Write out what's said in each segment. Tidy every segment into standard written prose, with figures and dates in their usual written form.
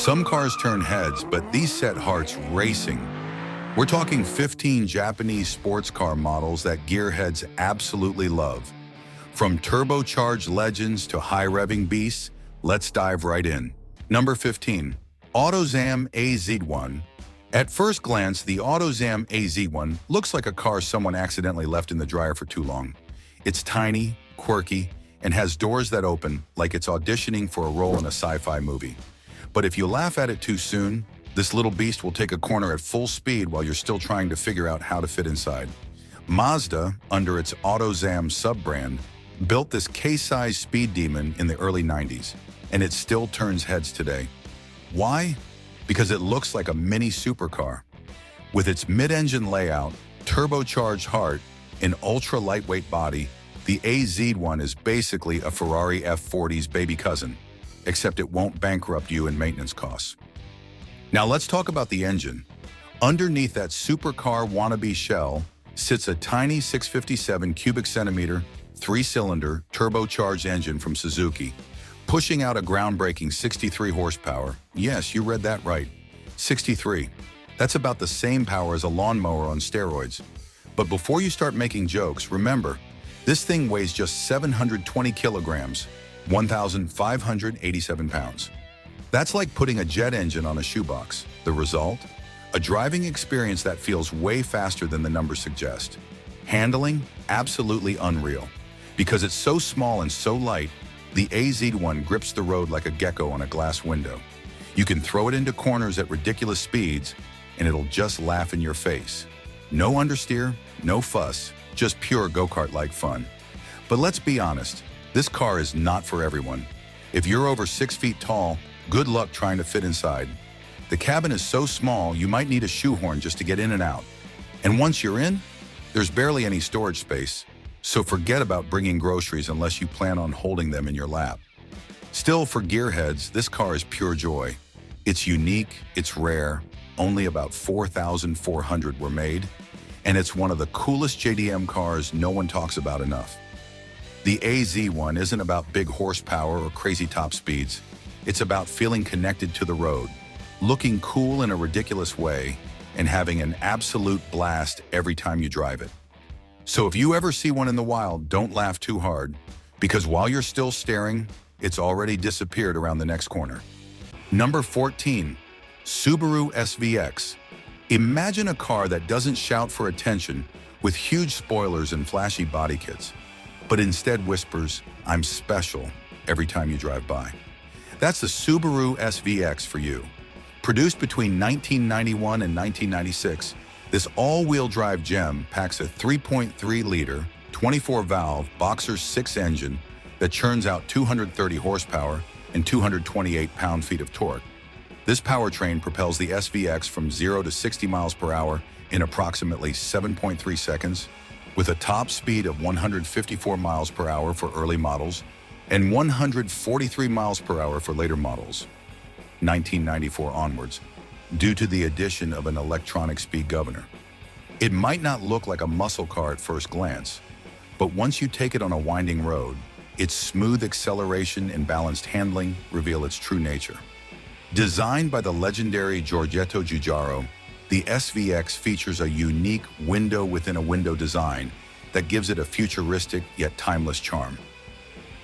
Some cars turn heads, but these set hearts racing. We're talking 15 Japanese sports car models that gearheads absolutely love. From turbocharged legends to high-revving beasts, let's dive right in. Number 15. Autozam AZ. At first glance, the Autozam AZ looks like a car someone accidentally left in the dryer for too long. It's tiny, quirky, and has doors that open like it's auditioning for a role in a sci-fi movie. But if you laugh at it too soon, this little beast will take a corner at full speed while you're still trying to figure out how to fit inside. Mazda, under its Autozam sub-brand, built this case-size speed demon in the early 90s, and it still turns heads today. Why? Because it looks like a mini supercar. With its mid-engine layout, turbocharged heart, and ultra-lightweight body, the AZ is basically a Ferrari F40's baby cousin, except it won't bankrupt you in maintenance costs. Now let's talk about the engine. Underneath that supercar wannabe shell sits a tiny 657 cubic centimeter, 3-cylinder, turbocharged engine from Suzuki, pushing out a groundbreaking 63 horsepower. Yes, you read that right. 63. That's about the same power as a lawnmower on steroids. But before you start making jokes, remember, this thing weighs just 720 kilograms, 1,587 pounds. That's like putting a jet engine on a shoebox. The result? A driving experience that feels way faster than the numbers suggest. Handling? Absolutely unreal. Because it's so small and so light, the AZ grips the road like a gecko on a glass window. You can throw it into corners at ridiculous speeds, and it'll just laugh in your face. No understeer, no fuss, just pure go-kart-like fun. But let's be honest, this car is not for everyone. If you're over 6 feet tall, good luck trying to fit inside. The cabin is so small, you might need a shoehorn just to get in and out. And once you're in, there's barely any storage space, so forget about bringing groceries unless you plan on holding them in your lap. Still, for gearheads, this car is pure joy. It's unique, it's rare, only about 4,400 were made, and it's one of the coolest JDM cars no one talks about enough. The AZ isn't about big horsepower or crazy top speeds. It's about feeling connected to the road, looking cool in a ridiculous way, and having an absolute blast every time you drive it. So if you ever see one in the wild, don't laugh too hard, because while you're still staring, it's already disappeared around the next corner. Number 14. Subaru SVX. Imagine a car that doesn't shout for attention with huge spoilers and flashy body kits, but instead whispers, "I'm special," every time you drive by. That's the Subaru SVX for you. Produced between 1991 and 1996, this all-wheel drive gem packs a 3.3-liter, 24-valve Boxer 6 engine that churns out 230 horsepower and 228 pound-feet of torque. This powertrain propels the SVX from 0 to 60 miles per hour in approximately 7.3 seconds, with a top speed of 154 miles per hour for early models and 143 miles per hour for later models, 1994 onwards, due to the addition of an electronic speed governor. It might not look like a muscle car at first glance, but once you take it on a winding road, its smooth acceleration and balanced handling reveal its true nature. Designed by the legendary Giorgetto Giugiaro, the SVX features a unique window-within-a-window design that gives it a futuristic yet timeless charm.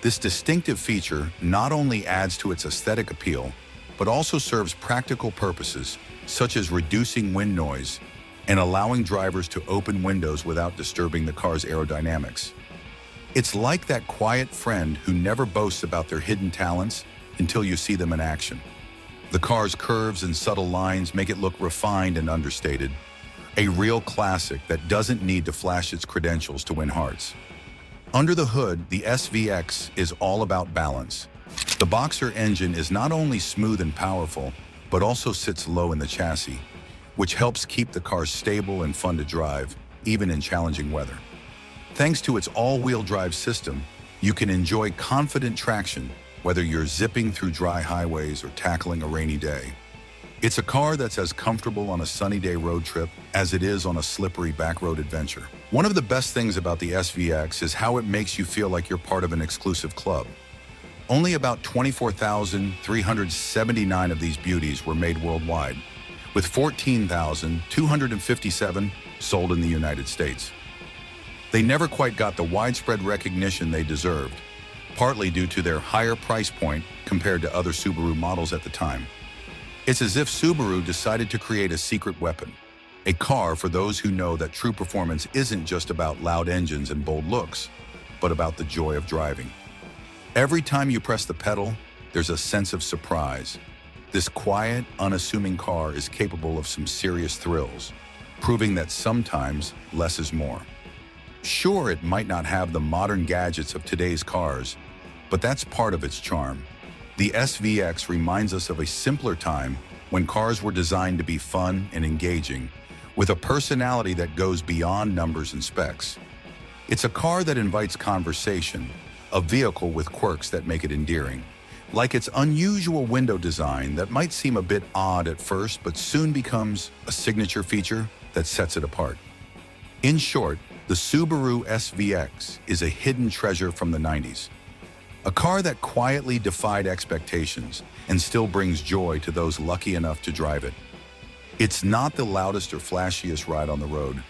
This distinctive feature not only adds to its aesthetic appeal, but also serves practical purposes, such as reducing wind noise and allowing drivers to open windows without disturbing the car's aerodynamics. It's like that quiet friend who never boasts about their hidden talents until you see them in action. The car's curves and subtle lines make it look refined and understated, a real classic that doesn't need to flash its credentials to win hearts. Under the hood, the SVX is all about balance. The Boxer engine is not only smooth and powerful, but also sits low in the chassis, which helps keep the car stable and fun to drive, even in challenging weather. Thanks to its all-wheel drive system, you can enjoy confident traction, whether you're zipping through dry highways or tackling a rainy day. It's a car that's as comfortable on a sunny day road trip as it is on a slippery backroad adventure. One of the best things about the SVX is how it makes you feel like you're part of an exclusive club. Only about 24,379 of these beauties were made worldwide, with 14,257 sold in the United States. They never quite got the widespread recognition they deserved, partly due to their higher price point compared to other Subaru models at the time. It's as if Subaru decided to create a secret weapon, a car for those who know that true performance isn't just about loud engines and bold looks, but about the joy of driving. Every time you press the pedal, there's a sense of surprise. This quiet, unassuming car is capable of some serious thrills, proving that sometimes less is more. Sure, it might not have the modern gadgets of today's cars, but that's part of its charm. The SVX reminds us of a simpler time when cars were designed to be fun and engaging, with a personality that goes beyond numbers and specs. It's a car that invites conversation, a vehicle with quirks that make it endearing, like its unusual window design that might seem a bit odd at first but soon becomes a signature feature that sets it apart. In short, the Subaru SVX is a hidden treasure from the 90s, a car that quietly defied expectations and still brings joy to those lucky enough to drive it. It's not the loudest or flashiest ride on the road,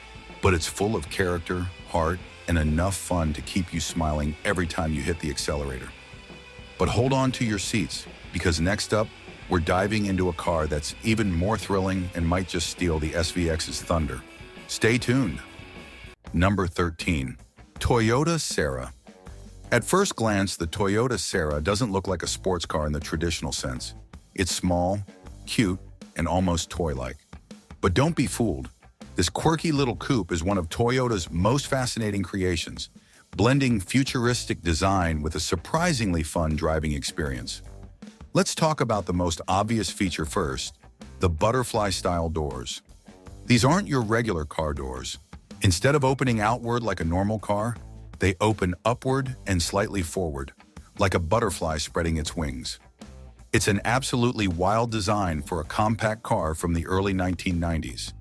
but it's full of character, heart, and enough fun to keep you smiling every time you hit the accelerator. But hold on to your seats, because next up, we're diving into a car that's even more thrilling and might just steal the SVX's thunder. Stay tuned. Number 13. Toyota Sera. At first glance, the Toyota Sera doesn't look like a sports car in the traditional sense. It's small, cute, and almost toy-like. But don't be fooled. This quirky little coupe is one of Toyota's most fascinating creations, blending futuristic design with a surprisingly fun driving experience. Let's talk about the most obvious feature first, the butterfly-style doors. These aren't your regular car doors. Instead of opening outward like a normal car, they open upward and slightly forward, like a butterfly spreading its wings. It's an absolutely wild design for a compact car from the early 1990s.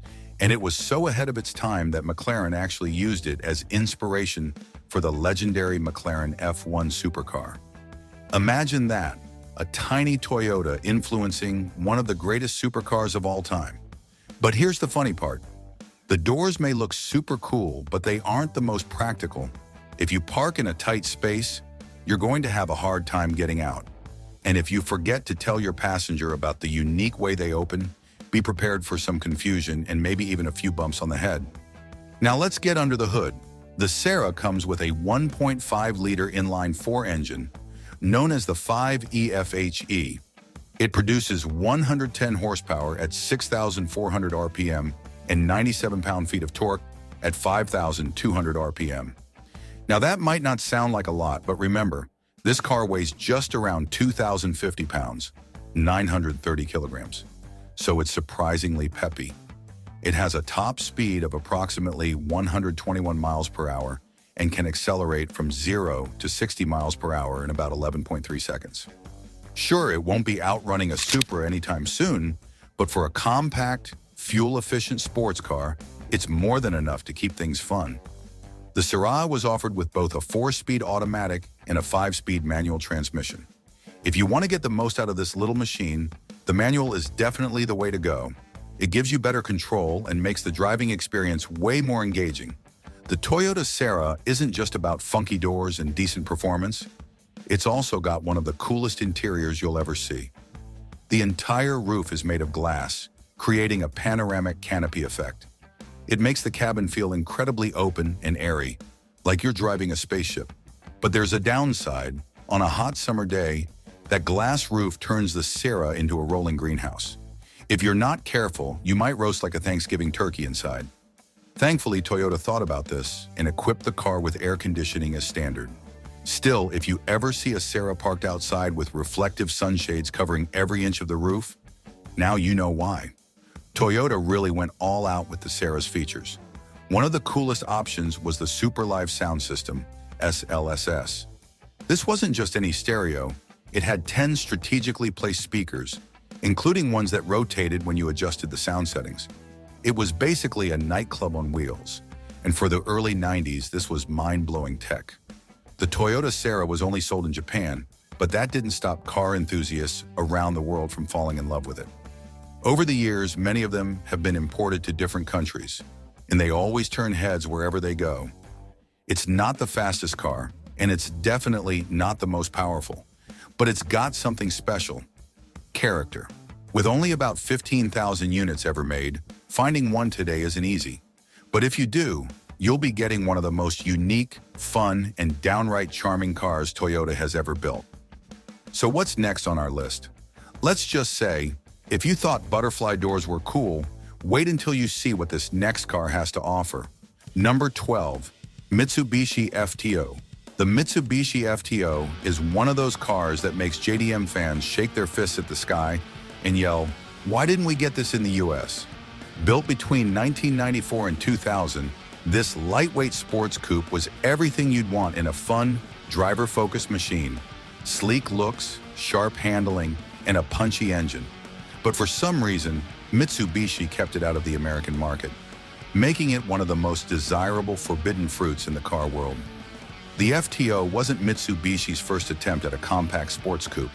And it was so ahead of its time that McLaren actually used it as inspiration for the legendary McLaren F1 supercar. Imagine that, a tiny Toyota influencing one of the greatest supercars of all time. But here's the funny part. The doors may look super cool, but they aren't the most practical. If you park in a tight space, you're going to have a hard time getting out. And if you forget to tell your passenger about the unique way they open, be prepared for some confusion and maybe even a few bumps on the head. Now let's get under the hood. The Sera comes with a 1.5-liter inline-4 engine, known as the 5EFHE. It produces 110 horsepower at 6,400 RPM and 97 pound-feet of torque at 5,200 RPM. Now that might not sound like a lot, but remember, this car weighs just around 2,050 pounds, 930 kilograms. So it's surprisingly peppy. It has a top speed of approximately 121 miles per hour and can accelerate from 0 to 60 miles per hour in about 11.3 seconds. Sure, it won't be outrunning a Supra anytime soon, but for a compact, fuel-efficient sports car, it's more than enough to keep things fun. The Sera was offered with both a 4-speed automatic and a 5-speed manual transmission. If you want to get the most out of this little machine, the manual is definitely the way to go. It gives you better control and makes the driving experience way more engaging. The Toyota Sera isn't just about funky doors and decent performance. It's also got one of the coolest interiors you'll ever see. The entire roof is made of glass, creating a panoramic canopy effect. It makes the cabin feel incredibly open and airy, like you're driving a spaceship. But there's a downside. On a hot summer day, that glass roof turns the Sera into a rolling greenhouse. If you're not careful, you might roast like a Thanksgiving turkey inside. Thankfully, Toyota thought about this and equipped the car with air conditioning as standard. Still, if you ever see a Sera parked outside with reflective sunshades covering every inch of the roof, now you know why. Toyota really went all out with the Sera's features. One of the coolest options was the Super Live Sound System, SLSS. This wasn't just any stereo. It had 10 strategically placed speakers, including ones that rotated when you adjusted the sound settings. It was basically a nightclub on wheels, and for the early 90s, this was mind-blowing tech. The Toyota Sera was only sold in Japan, but that didn't stop car enthusiasts around the world from falling in love with it. Over the years, many of them have been imported to different countries, and they always turn heads wherever they go. It's not the fastest car, and it's definitely not the most powerful, but it's got something special: character. With only about 15,000 units ever made, finding one today isn't easy. But if you do, you'll be getting one of the most unique, fun, and downright charming cars Toyota has ever built. So what's next on our list? Let's just say, if you thought butterfly doors were cool, wait until you see what this next car has to offer. Number 12, Mitsubishi FTO. The Mitsubishi FTO is one of those cars that makes JDM fans shake their fists at the sky and yell, "Why didn't we get this in the US?" Built between 1994 and 2000, this lightweight sports coupe was everything you'd want in a fun, driver-focused machine. Sleek looks, sharp handling, and a punchy engine. But for some reason, Mitsubishi kept it out of the American market, making it one of the most desirable forbidden fruits in the car world. The FTO wasn't Mitsubishi's first attempt at a compact sports coupe.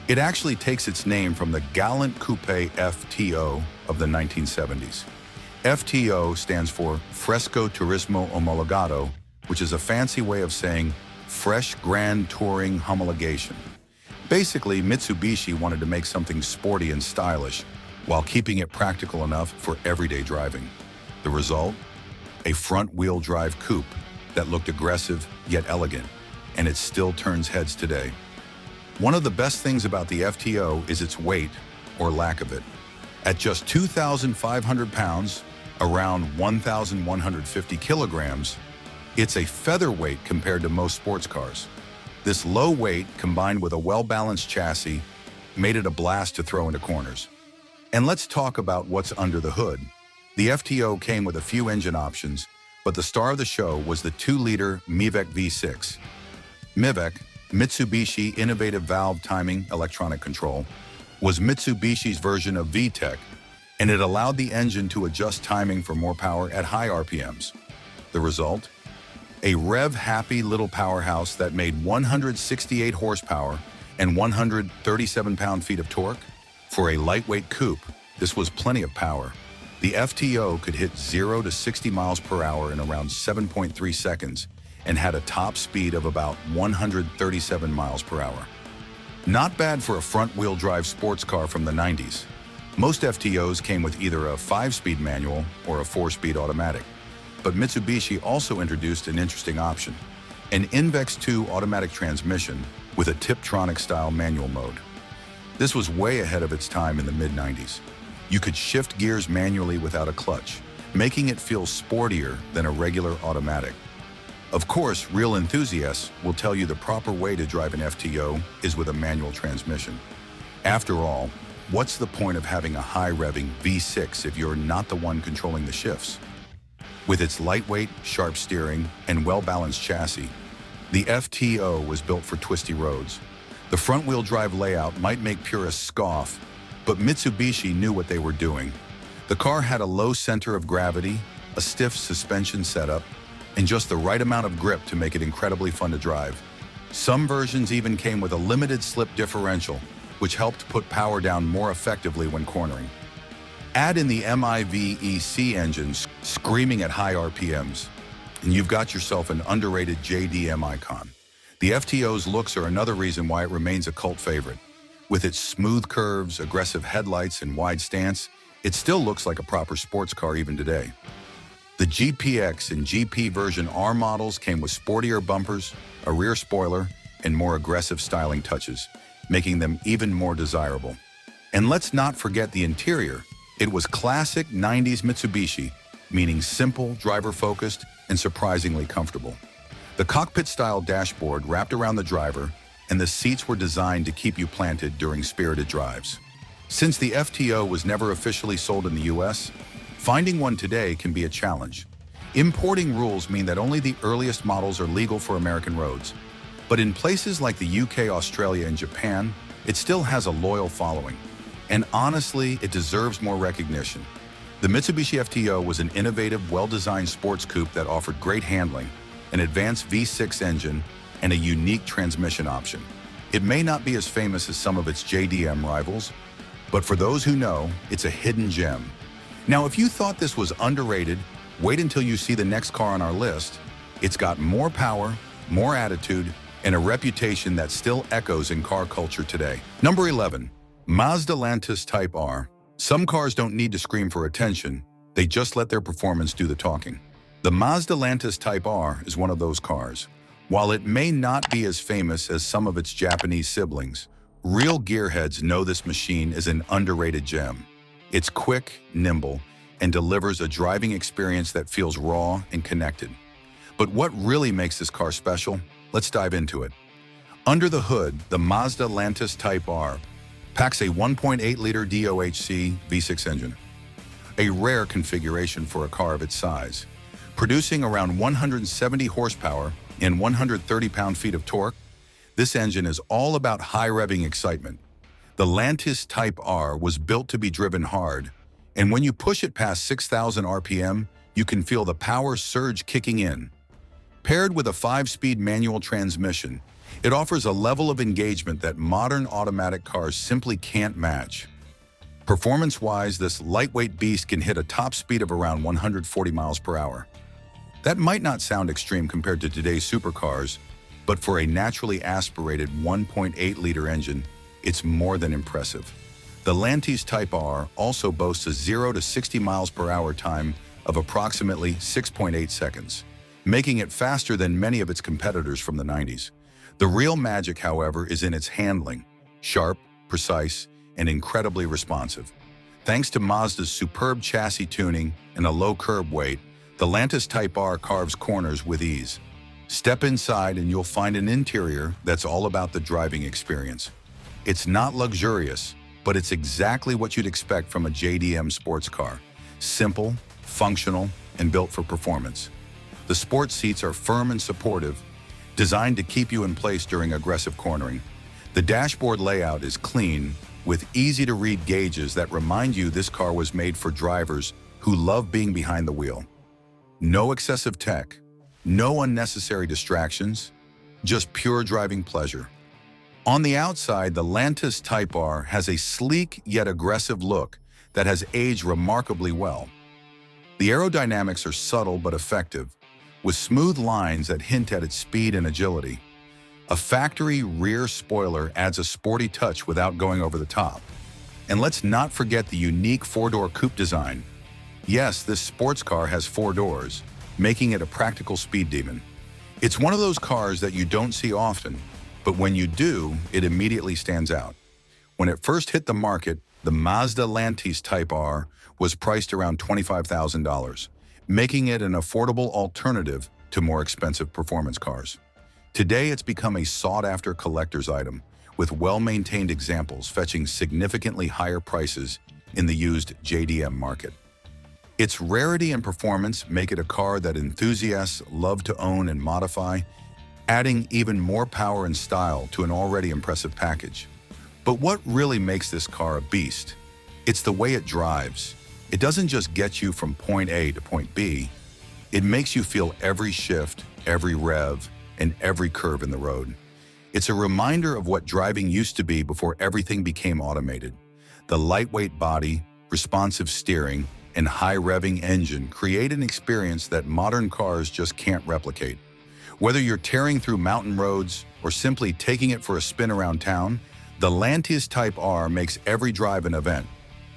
It actually takes its name from the gallant coupe FTO of the 1970s. FTO stands for Fresco Turismo Omologato, which is a fancy way of saying Fresh Grand Touring Homologation. Basically, Mitsubishi wanted to make something sporty and stylish while keeping it practical enough for everyday driving. The result? A front-wheel drive coupe that looked aggressive yet elegant, and it still turns heads today. One of the best things about the FTO is its weight, or lack of it. At just 2,500 pounds, around 1,150 kilograms, it's a featherweight compared to most sports cars. This low weight, combined with a well-balanced chassis, made it a blast to throw into corners. And let's talk about what's under the hood. The FTO came with a few engine options, but the star of the show was the 2-liter MIVEC V6. MIVEC, Mitsubishi Innovative Valve Timing Electronic Control, was Mitsubishi's version of VTEC, and it allowed the engine to adjust timing for more power at high RPMs. The result? A rev-happy little powerhouse that made 168 horsepower and 137 pound-feet of torque. For a lightweight coupe, this was plenty of power. The FTO could hit 0 to 60 miles per hour in around 7.3 seconds and had a top speed of about 137 miles per hour. Not bad for a front-wheel drive sports car from the 90s. Most FTOs came with either a 5-speed manual or a 4-speed automatic. But Mitsubishi also introduced an interesting option, an Invex 2 automatic transmission with a Tiptronic-style manual mode. This was way ahead of its time in the mid-90s. You could shift gears manually without a clutch, making it feel sportier than a regular automatic. Of course, real enthusiasts will tell you the proper way to drive an FTO is with a manual transmission. After all, what's the point of having a high-revving V6 if you're not the one controlling the shifts? With its lightweight, sharp steering, and well-balanced chassis, the FTO was built for twisty roads. The front-wheel drive layout might make purists scoff, but Mitsubishi knew what they were doing. The car had a low center of gravity, a stiff suspension setup, and just the right amount of grip to make it incredibly fun to drive. Some versions even came with a limited slip differential, which helped put power down more effectively when cornering. Add in the MIVEC engines screaming at high RPMs, and you've got yourself an underrated JDM icon. The FTO's looks are another reason why it remains a cult favorite. With its smooth curves, aggressive headlights, and wide stance, it still looks like a proper sports car even today. The GPX and GP version R models came with sportier bumpers, a rear spoiler, and more aggressive styling touches, making them even more desirable. And let's not forget the interior. It was classic 90s Mitsubishi, meaning simple, driver-focused, and surprisingly comfortable. The cockpit-style dashboard wrapped around the driver, and the seats were designed to keep you planted during spirited drives. Since the FTO was never officially sold in the US, finding one today can be a challenge. Importing rules mean that only the earliest models are legal for American roads. But in places like the UK, Australia, and Japan, it still has a loyal following. And honestly, it deserves more recognition. The Mitsubishi FTO was an innovative, well-designed sports coupe that offered great handling, an advanced V6 engine, and a unique transmission option. It may not be as famous as some of its JDM rivals, but for those who know, it's a hidden gem. Now, if you thought this was underrated, wait until you see the next car on our list. It's got more power, more attitude, and a reputation that still echoes in car culture today. Number 11. Mazda Lantis Type R. Some cars don't need to scream for attention, they just let their performance do the talking. The Mazda Lantis Type R is one of those cars. While it may not be as famous as some of its Japanese siblings, real gearheads know this machine is an underrated gem. It's quick, nimble, and delivers a driving experience that feels raw and connected. But what really makes this car special? Let's dive into it. Under the hood, the Mazda Lantis Type R packs a 1.8-liter DOHC V6 engine, a rare configuration for a car of its size. Producing around 170 horsepower and 130 pound-feet of torque, this engine is all about high-revving excitement. The Lantis Type R was built to be driven hard, and when you push it past 6,000 RPM, you can feel the power surge kicking in. Paired with a 5-speed manual transmission, it offers a level of engagement that modern automatic cars simply can't match. Performance-wise, this lightweight beast can hit a top speed of around 140 miles per hour. That might not sound extreme compared to today's supercars, but for a naturally aspirated 1.8-liter engine, it's more than impressive. The Lantis Type R also boasts a 0 to 60 miles per hour time of approximately 6.8 seconds, making it faster than many of its competitors from the 90s. The real magic, however, is in its handling: sharp, precise, and incredibly responsive. Thanks to Mazda's superb chassis tuning and a low curb weight, the Lantis Type R carves corners with ease. Step inside and you'll find an interior that's all about the driving experience. It's not luxurious, but it's exactly what you'd expect from a JDM sports car: simple, functional, and built for performance. The sports seats are firm and supportive, designed to keep you in place during aggressive cornering. The dashboard layout is clean, with easy-to-read gauges that remind you this car was made for drivers who love being behind the wheel. No excessive tech, no unnecessary distractions, just pure driving pleasure. On the outside, the Lantis Type R has a sleek yet aggressive look that has aged remarkably well. The aerodynamics are subtle but effective, with smooth lines that hint at its speed and agility. A factory rear spoiler adds a sporty touch without going over the top. And let's not forget the unique 4-door coupe design. Yes, this sports car has 4 doors, making it a practical speed demon. It's one of those cars that you don't see often, but when you do, it immediately stands out. When it first hit the market, the Mazda Lantis Type R was priced around $25,000, making it an affordable alternative to more expensive performance cars. Today, it's become a sought-after collector's item, with well-maintained examples fetching significantly higher prices in the used JDM market. Its rarity and performance make it a car that enthusiasts love to own and modify, adding even more power and style to an already impressive package. But what really makes this car a beast? It's the way it drives. It doesn't just get you from point A to point B, it makes you feel every shift, every rev, and every curve in the road. It's a reminder of what driving used to be before everything became automated. The lightweight body, responsive steering, and high-revving engine create an experience that modern cars just can't replicate. Whether you're tearing through mountain roads or simply taking it for a spin around town, the Lantis Type R makes every drive an event.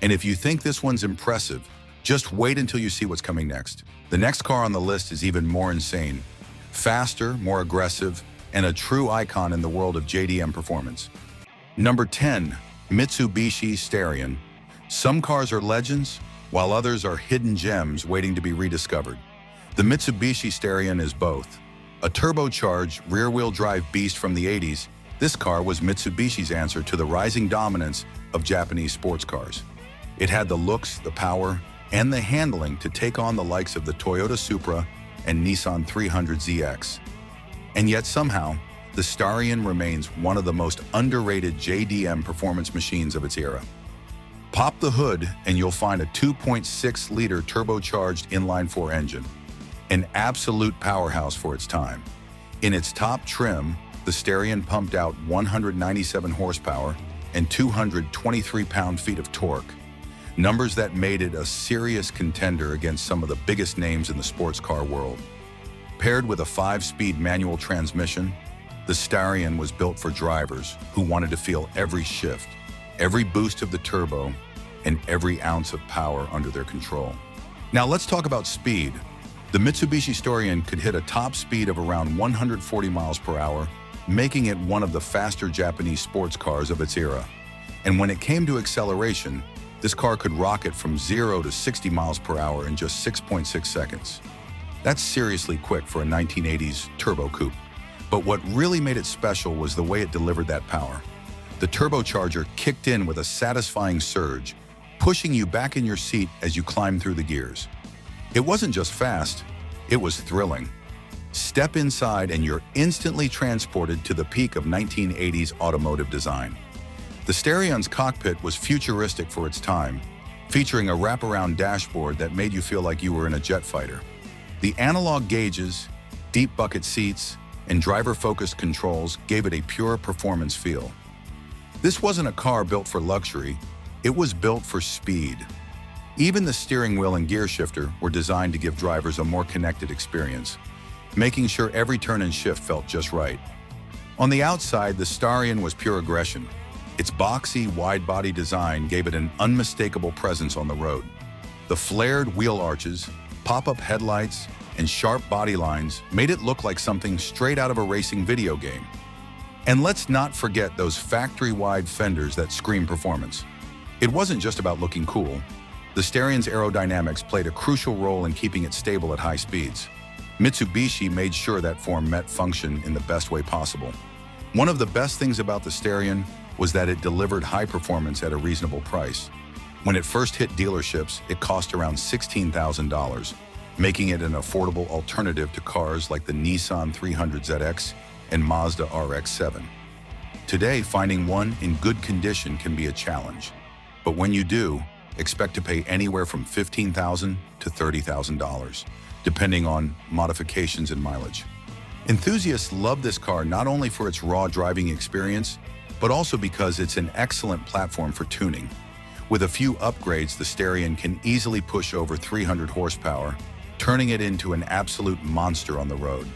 And if you think this one's impressive, just wait until you see what's coming next. The next car on the list is even more insane. Faster, more aggressive, and a true icon in the world of JDM performance. Number 10. Mitsubishi Starion. Some cars are legends, while others are hidden gems waiting to be rediscovered. The Mitsubishi Starion is both. A turbocharged, rear-wheel drive beast from the 80s, this car was Mitsubishi's answer to the rising dominance of Japanese sports cars. It had the looks, the power, and the handling to take on the likes of the Toyota Supra and Nissan 300ZX. And yet somehow, the Starion remains one of the most underrated JDM performance machines of its era. Pop the hood and you'll find a 2.6-liter turbocharged inline-4 engine, an absolute powerhouse for its time. In its top trim, the Starion pumped out 197 horsepower and 223 pound-feet of torque, numbers that made it a serious contender against some of the biggest names in the sports car world. Paired with a 5-speed manual transmission, the Starion was built for drivers who wanted to feel every shift, every boost of the turbo, and every ounce of power under their control. Now let's talk about speed. The Mitsubishi Starion could hit a top speed of around 140 miles per hour, making it one of the faster Japanese sports cars of its era. And when it came to acceleration, this car could rocket from 0 to 60 miles per hour in just 6.6 seconds. That's seriously quick for a 1980s turbo coupe. But what really made it special was the way it delivered that power. The turbocharger kicked in with a satisfying surge, pushing you back in your seat as you climbed through the gears. It wasn't just fast, it was thrilling. Step inside and you're instantly transported to the peak of 1980s automotive design. The Starion's cockpit was futuristic for its time, featuring a wraparound dashboard that made you feel like you were in a jet fighter. The analog gauges, deep bucket seats, and driver-focused controls gave it a pure performance feel. This wasn't a car built for luxury, it was built for speed. Even the steering wheel and gear shifter were designed to give drivers a more connected experience, making sure every turn and shift felt just right. On the outside, the Starion was pure aggression. Its boxy, wide-body design gave it an unmistakable presence on the road. The flared wheel arches, pop-up headlights, and sharp body lines made it look like something straight out of a racing video game. And let's not forget those factory-wide fenders that scream performance. It wasn't just about looking cool. The Starion's aerodynamics played a crucial role in keeping it stable at high speeds. Mitsubishi made sure that form met function in the best way possible. One of the best things about the Starion was that it delivered high performance at a reasonable price. When it first hit dealerships, it cost around $16,000, making it an affordable alternative to cars like the Nissan 300ZX and Mazda RX-7. Today, finding one in good condition can be a challenge. But when you do, expect to pay anywhere from $15,000 to $30,000, depending on modifications and mileage. Enthusiasts love this car not only for its raw driving experience, but also because it's an excellent platform for tuning. With a few upgrades, the Starion can easily push over 300 horsepower, turning it into an absolute monster on the road.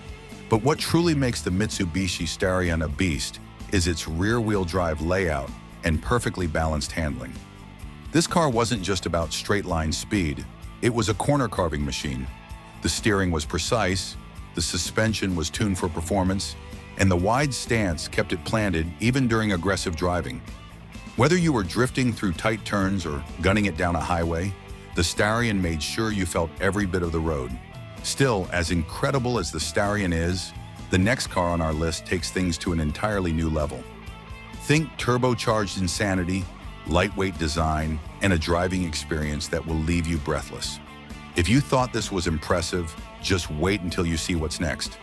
But what truly makes the Mitsubishi Starion a beast is its rear-wheel drive layout and perfectly balanced handling. This car wasn't just about straight-line speed, it was a corner-carving machine. The steering was precise, the suspension was tuned for performance, and the wide stance kept it planted even during aggressive driving. Whether you were drifting through tight turns or gunning it down a highway, the Starion made sure you felt every bit of the road. Still, as incredible as the Starion is, the next car on our list takes things to an entirely new level. Think turbocharged insanity, lightweight design, and a driving experience that will leave you breathless. If you thought this was impressive, just wait until you see what's next.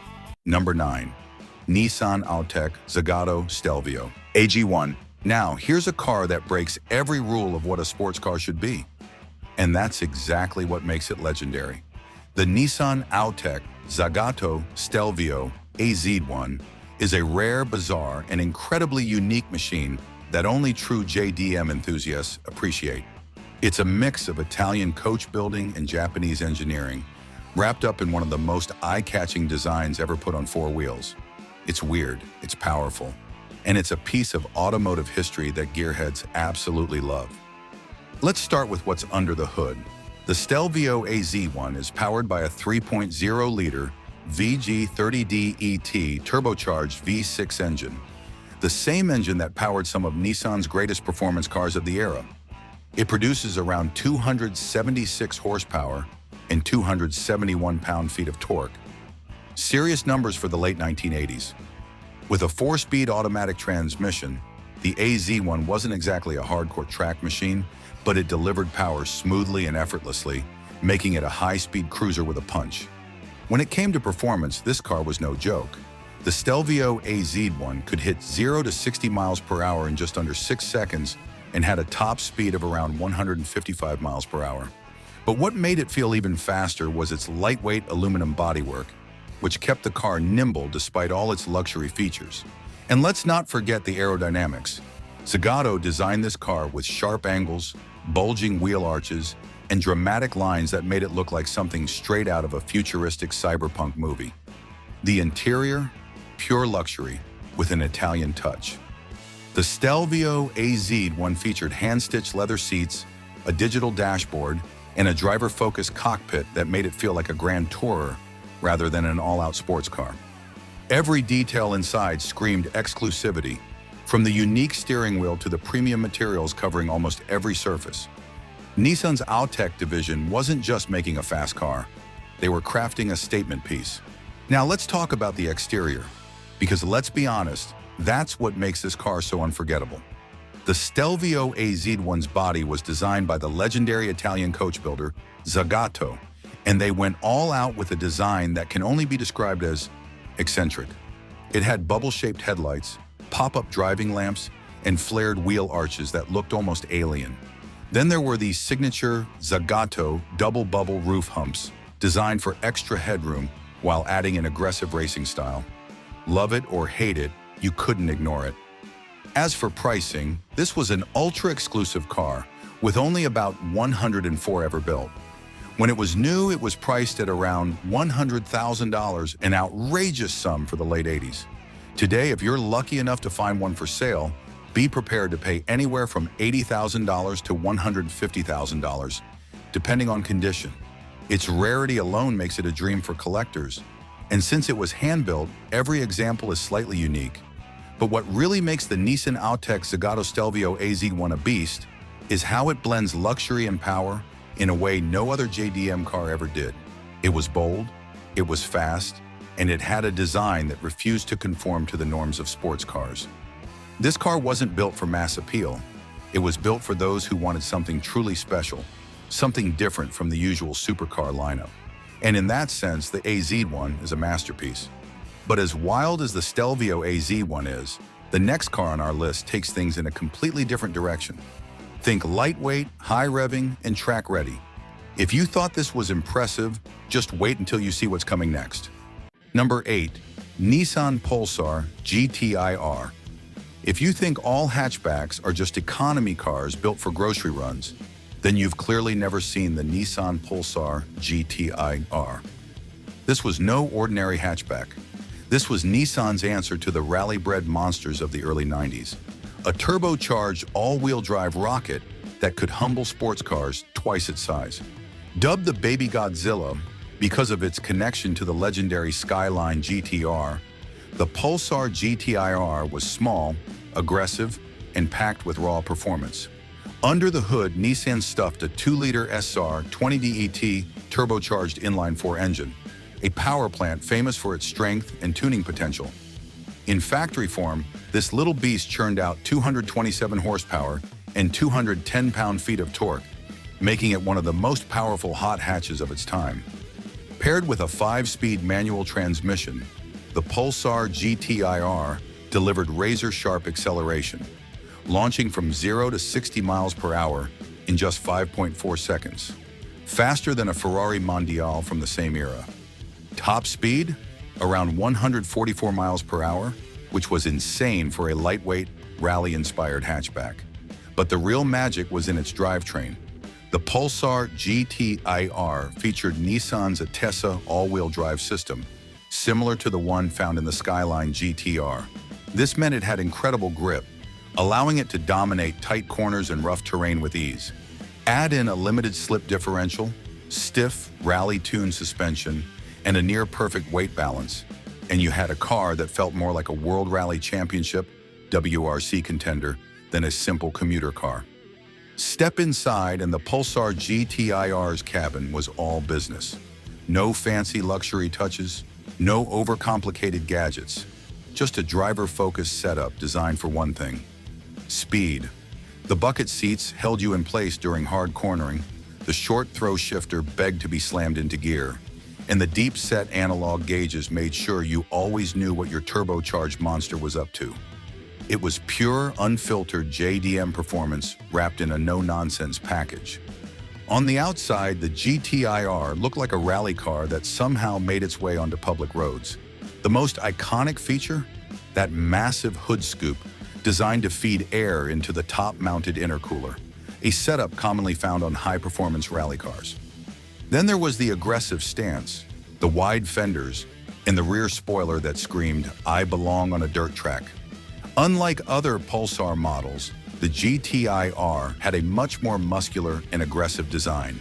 Number 9. Nissan Autech Zagato Stelvio AG1. Now, here's a car that breaks every rule of what a sports car should be. And that's exactly what makes it legendary. The Nissan Autech Zagato Stelvio AZ1 is a rare, bizarre, and incredibly unique machine that only true JDM enthusiasts appreciate. It's a mix of Italian coach building and Japanese engineering, wrapped up in one of the most eye-catching designs ever put on four wheels. It's weird, it's powerful, and it's a piece of automotive history that gearheads absolutely love. Let's start with what's under the hood. The Stelvio AZ1 is powered by a 3.0-liter VG30D-ET turbocharged V6 engine, the same engine that powered some of Nissan's greatest performance cars of the era. It produces around 276 horsepower and 271 pound-feet of torque. Serious numbers for the late 1980s. With a 4-speed automatic transmission, the AZ1 wasn't exactly a hardcore track machine, but it delivered power smoothly and effortlessly, making it a high-speed cruiser with a punch. When it came to performance, this car was no joke. The Stelvio AZ1 could hit 0 to 60 miles per hour in just under 6 seconds and had a top speed of around 155 miles per hour. But what made it feel even faster was its lightweight aluminum bodywork. which kept the car nimble despite all its luxury features. And let's not forget the aerodynamics. Zagato designed this car with sharp angles, bulging wheel arches, and dramatic lines that made it look like something straight out of a futuristic cyberpunk movie. The interior, pure luxury with an Italian touch. The Stelvio AZ featured hand-stitched leather seats, a digital dashboard, and a driver-focused cockpit that made it feel like a grand tourer rather than an all-out sports car. Every detail inside screamed exclusivity, from the unique steering wheel to the premium materials covering almost every surface. Nissan's Autech division wasn't just making a fast car, they were crafting a statement piece. Now let's talk about the exterior, because let's be honest, that's what makes this car so unforgettable. The Stelvio AZ1's body was designed by the legendary Italian coach builder, Zagato, and they went all out with a design that can only be described as eccentric. It had bubble-shaped headlights, pop-up driving lamps, and flared wheel arches that looked almost alien. Then there were these signature Zagato double-bubble roof humps, designed for extra headroom while adding an aggressive racing style. Love it or hate it, you couldn't ignore it. As for pricing, this was an ultra-exclusive car, with only about 104 ever built. When it was new, it was priced at around $100,000, an outrageous sum for the late 80s. Today, if you're lucky enough to find one for sale, be prepared to pay anywhere from $80,000 to $150,000, depending on condition. Its rarity alone makes it a dream for collectors, and since it was hand-built, every example is slightly unique. But what really makes the Nissan Autech Zagato Stelvio AZ1 a beast is how it blends luxury and power in a way no other JDM car ever did. It was bold, it was fast, and it had a design that refused to conform to the norms of sports cars. This car wasn't built for mass appeal. It was built for those who wanted something truly special, something different from the usual supercar lineup. And in that sense, the AZ1 is a masterpiece. But as wild as the Stelvio AZ1 is, the next car on our list takes things in a completely different direction. Think lightweight, high revving, and track ready. If you thought this was impressive, just wait until you see what's coming next. Number 8. Nissan Pulsar GTi-R. If you think all hatchbacks are just economy cars built for grocery runs, then you've clearly never seen the Nissan Pulsar GTi-R. This was no ordinary hatchback. This was Nissan's answer to the rally-bred monsters of the early 90s. A turbocharged all-wheel drive rocket that could humble sports cars twice its size. Dubbed the Baby Godzilla because of its connection to the legendary Skyline GT-R, the Pulsar GTi-R was small, aggressive, and packed with raw performance. Under the hood, Nissan stuffed a 2-liter SR 20DET turbocharged inline-4 engine, a power plant famous for its strength and tuning potential. In factory form, this little beast churned out 227 horsepower and 210 pound-feet of torque, making it one of the most powerful hot hatches of its time. Paired with a 5-speed manual transmission, the Pulsar GTi-R delivered razor-sharp acceleration, launching from 0 to 60 miles per hour in just 5.4 seconds, faster than a Ferrari Mondial from the same era. Top speed? Around 144 miles per hour, which was insane for a lightweight, rally-inspired hatchback. But the real magic was in its drivetrain. The Pulsar GTi-R featured Nissan's Atessa all-wheel drive system, similar to the one found in the Skyline GT-R. This meant it had incredible grip, allowing it to dominate tight corners and rough terrain with ease. Add in a limited slip differential, stiff, rally-tuned suspension, and a near-perfect weight balance, and you had a car that felt more like a World Rally Championship WRC contender than a simple commuter car. Step inside and the Pulsar GTi-R's cabin was all business. No fancy luxury touches, no overcomplicated gadgets, just a driver-focused setup designed for one thing: speed. The bucket seats held you in place during hard cornering, the short throw shifter begged to be slammed into gear, and the deep-set analog gauges made sure you always knew what your turbocharged monster was up to. It was pure, unfiltered JDM performance wrapped in a no-nonsense package. On the outside, the GTi-R looked like a rally car that somehow made its way onto public roads. The most iconic feature? That massive hood scoop designed to feed air into the top-mounted intercooler, a setup commonly found on high-performance rally cars. Then there was the aggressive stance, the wide fenders, and the rear spoiler that screamed, "I belong on a dirt track." Unlike other Pulsar models, the GTi-R had a much more muscular and aggressive design,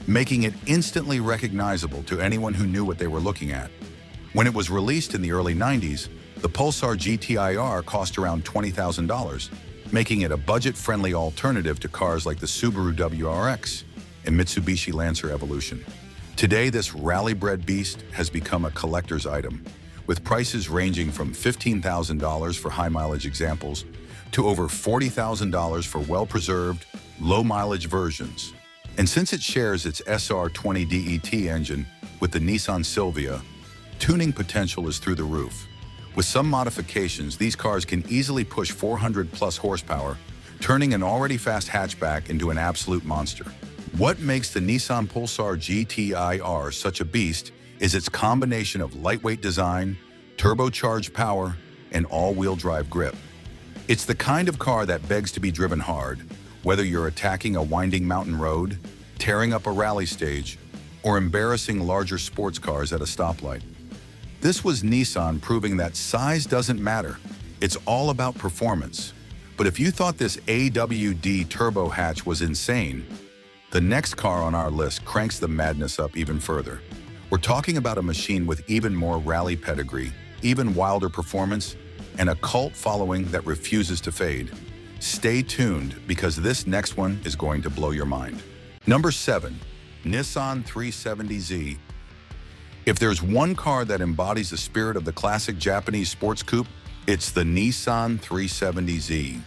making it instantly recognizable to anyone who knew what they were looking at. When it was released in the early 90s, the Pulsar GTi-R cost around $20,000, making it a budget-friendly alternative to cars like the Subaru WRX and Mitsubishi Lancer Evolution. Today, this rally-bred beast has become a collector's item, with prices ranging from $15,000 for high-mileage examples to over $40,000 for well-preserved, low-mileage versions. And since it shares its SR20 DET engine with the Nissan Stelvio, tuning potential is through the roof. With some modifications, these cars can easily push 400-plus horsepower, turning an already fast hatchback into an absolute monster. What makes the Nissan Pulsar GTi-R such a beast is its combination of lightweight design, turbocharged power, and all-wheel drive grip. It's the kind of car that begs to be driven hard, whether you're attacking a winding mountain road, tearing up a rally stage, or embarrassing larger sports cars at a stoplight. This was Nissan proving that size doesn't matter. It's all about performance. But if you thought this AWD turbo hatch was insane, the next car on our list cranks the madness up even further. We're talking about a machine with even more rally pedigree, even wilder performance, and a cult following that refuses to fade. Stay tuned, because this next one is going to blow your mind. Number 7. Nissan 370Z. If there's one car that embodies the spirit of the classic Japanese sports coupe, it's the Nissan 370Z,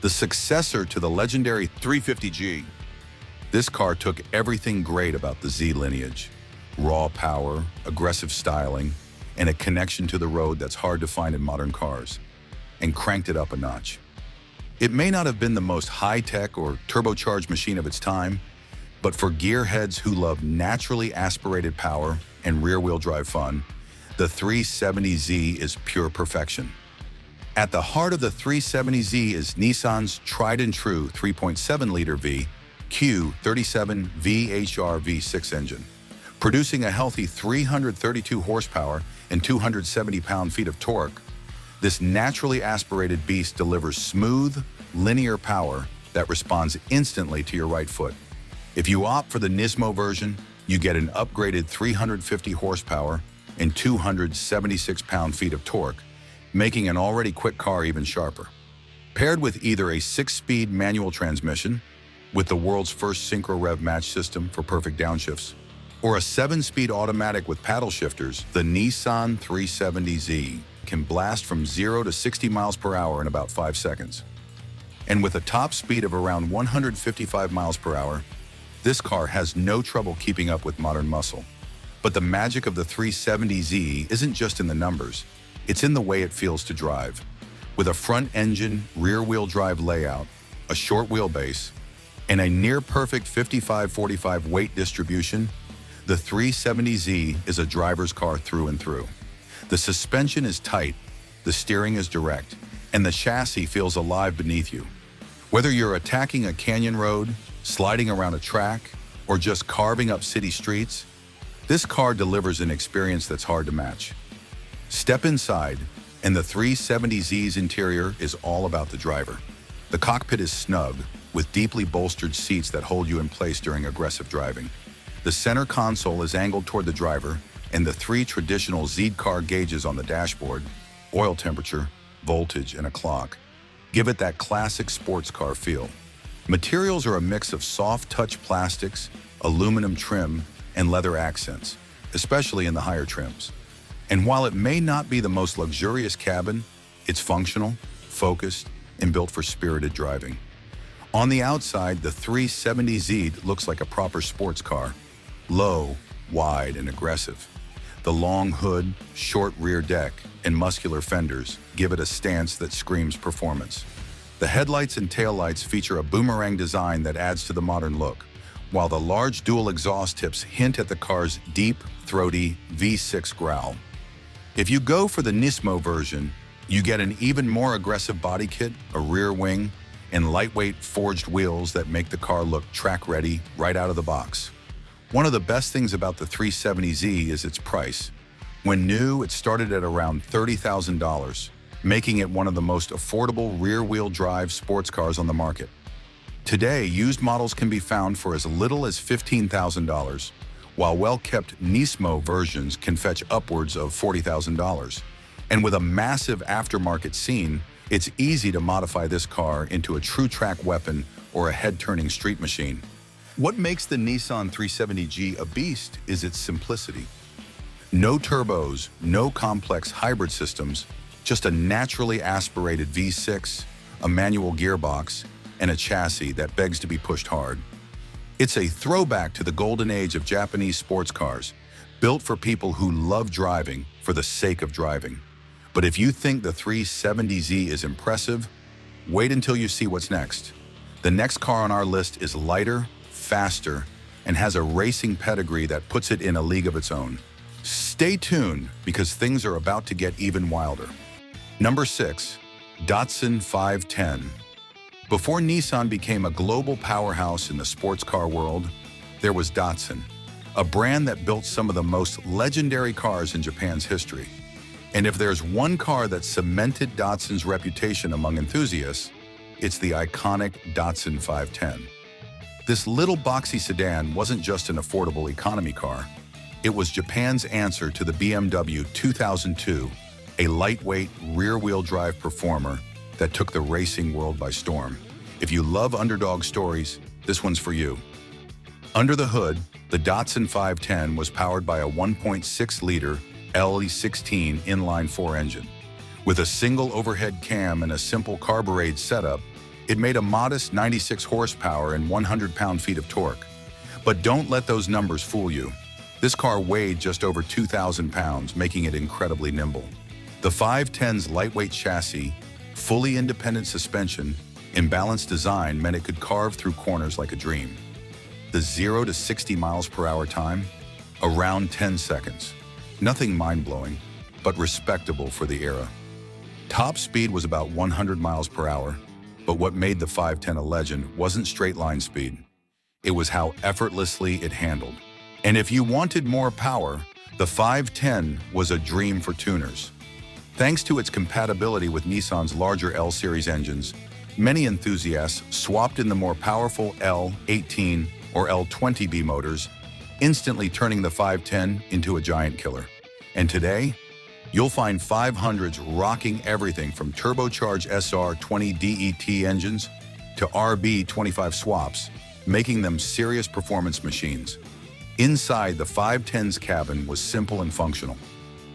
the successor to the legendary 350G. This car took everything great about the Z lineage: raw power, aggressive styling, and a connection to the road that's hard to find in modern cars, and cranked it up a notch. It may not have been the most high-tech or turbocharged machine of its time, but for gearheads who love naturally aspirated power and rear-wheel drive fun, the 370Z is pure perfection. At the heart of the 370Z is Nissan's tried-and-true 3.7-liter Q37 VHR V6 engine, producing a healthy 332 horsepower and 270 pound-feet of torque. This naturally aspirated beast delivers smooth, linear power that responds instantly to your right foot. If you opt for the Nismo version, you get an upgraded 350 horsepower and 276 pound-feet of torque, making an already quick car even sharper. Paired with either a 6-speed manual transmission, with the world's first synchro-rev match system for perfect downshifts, or a 7-speed automatic with paddle shifters, the Nissan 370Z can blast from 0 to 60 miles per hour in about 5 seconds. And with a top speed of around 155 miles per hour, this car has no trouble keeping up with modern muscle. But the magic of the 370Z isn't just in the numbers, it's in the way it feels to drive. With a front-engine, rear-wheel drive layout, a short wheelbase, and a near-perfect 55-45 weight distribution, the 370Z is a driver's car through and through. The suspension is tight, the steering is direct, and the chassis feels alive beneath you. Whether you're attacking a canyon road, sliding around a track, or just carving up city streets, this car delivers an experience that's hard to match. Step inside, and the 370Z's interior is all about the driver. The cockpit is snug, with deeply bolstered seats that hold you in place during aggressive driving. The center console is angled toward the driver, and the 3 traditional Z-car gauges on the dashboard, oil temperature, voltage, and a clock, give it that classic sports car feel. Materials are a mix of soft-touch plastics, aluminum trim, and leather accents, especially in the higher trims. And while it may not be the most luxurious cabin, it's functional, focused, and built for spirited driving. On the outside, the 370Z looks like a proper sports car, low, wide, and aggressive. The long hood, short rear deck, and muscular fenders give it a stance that screams performance. The headlights and taillights feature a boomerang design that adds to the modern look, while the large dual exhaust tips hint at the car's deep, throaty V6 growl. If you go for the Nismo version, you get an even more aggressive body kit, a rear wing, and lightweight forged wheels that make the car look track-ready right out of the box. One of the best things about the 370Z is its price. When new, it started at around $30,000, making it one of the most affordable rear-wheel drive sports cars on the market. Today, used models can be found for as little as $15,000, while well-kept Nismo versions can fetch upwards of $40,000. And with a massive aftermarket scene, it's easy to modify this car into a true track weapon or a head-turning street machine. What makes the Nissan 370G a beast is its simplicity. No turbos, no complex hybrid systems, just a naturally aspirated V6, a manual gearbox, and a chassis that begs to be pushed hard. It's a throwback to the golden age of Japanese sports cars, built for people who love driving for the sake of driving. But if you think the 370Z is impressive, wait until you see what's next. The next car on our list is lighter, faster, and has a racing pedigree that puts it in a league of its own. Stay tuned, because things are about to get even wilder. Number 6. Datsun 510. Before Nissan became a global powerhouse in the sports car world, there was Datsun, a brand that built some of the most legendary cars in Japan's history. And if there's one car that cemented Datsun's reputation among enthusiasts, it's the iconic Datsun 510. This little boxy sedan wasn't just an affordable economy car. It was Japan's answer to the BMW 2002, a lightweight, rear-wheel drive performer that took the racing world by storm. If you love underdog stories, this one's for you. Under the hood, the Datsun 510 was powered by a 1.6-liter LE16 inline-4 engine. With a single overhead cam and a simple carbureted setup, it made a modest 96 horsepower and 100 pound-feet of torque. But don't let those numbers fool you. This car weighed just over 2,000 pounds, making it incredibly nimble. The 510's lightweight chassis, fully independent suspension, and balanced design meant it could carve through corners like a dream. The 0 to 60 miles per hour time? Around 10 seconds. Nothing mind-blowing, but respectable for the era. Top speed was about 100 miles per hour, but what made the 510 a legend wasn't straight-line speed. It was how effortlessly it handled. And if you wanted more power, the 510 was a dream for tuners. Thanks to its compatibility with Nissan's larger L-Series engines, many enthusiasts swapped in the more powerful L18 or L20B motors, instantly turning the 510 into a giant killer. And today, you'll find 500s rocking everything from turbocharged SR20 DET engines to RB25 swaps, making them serious performance machines. Inside, the 510's cabin was simple and functional.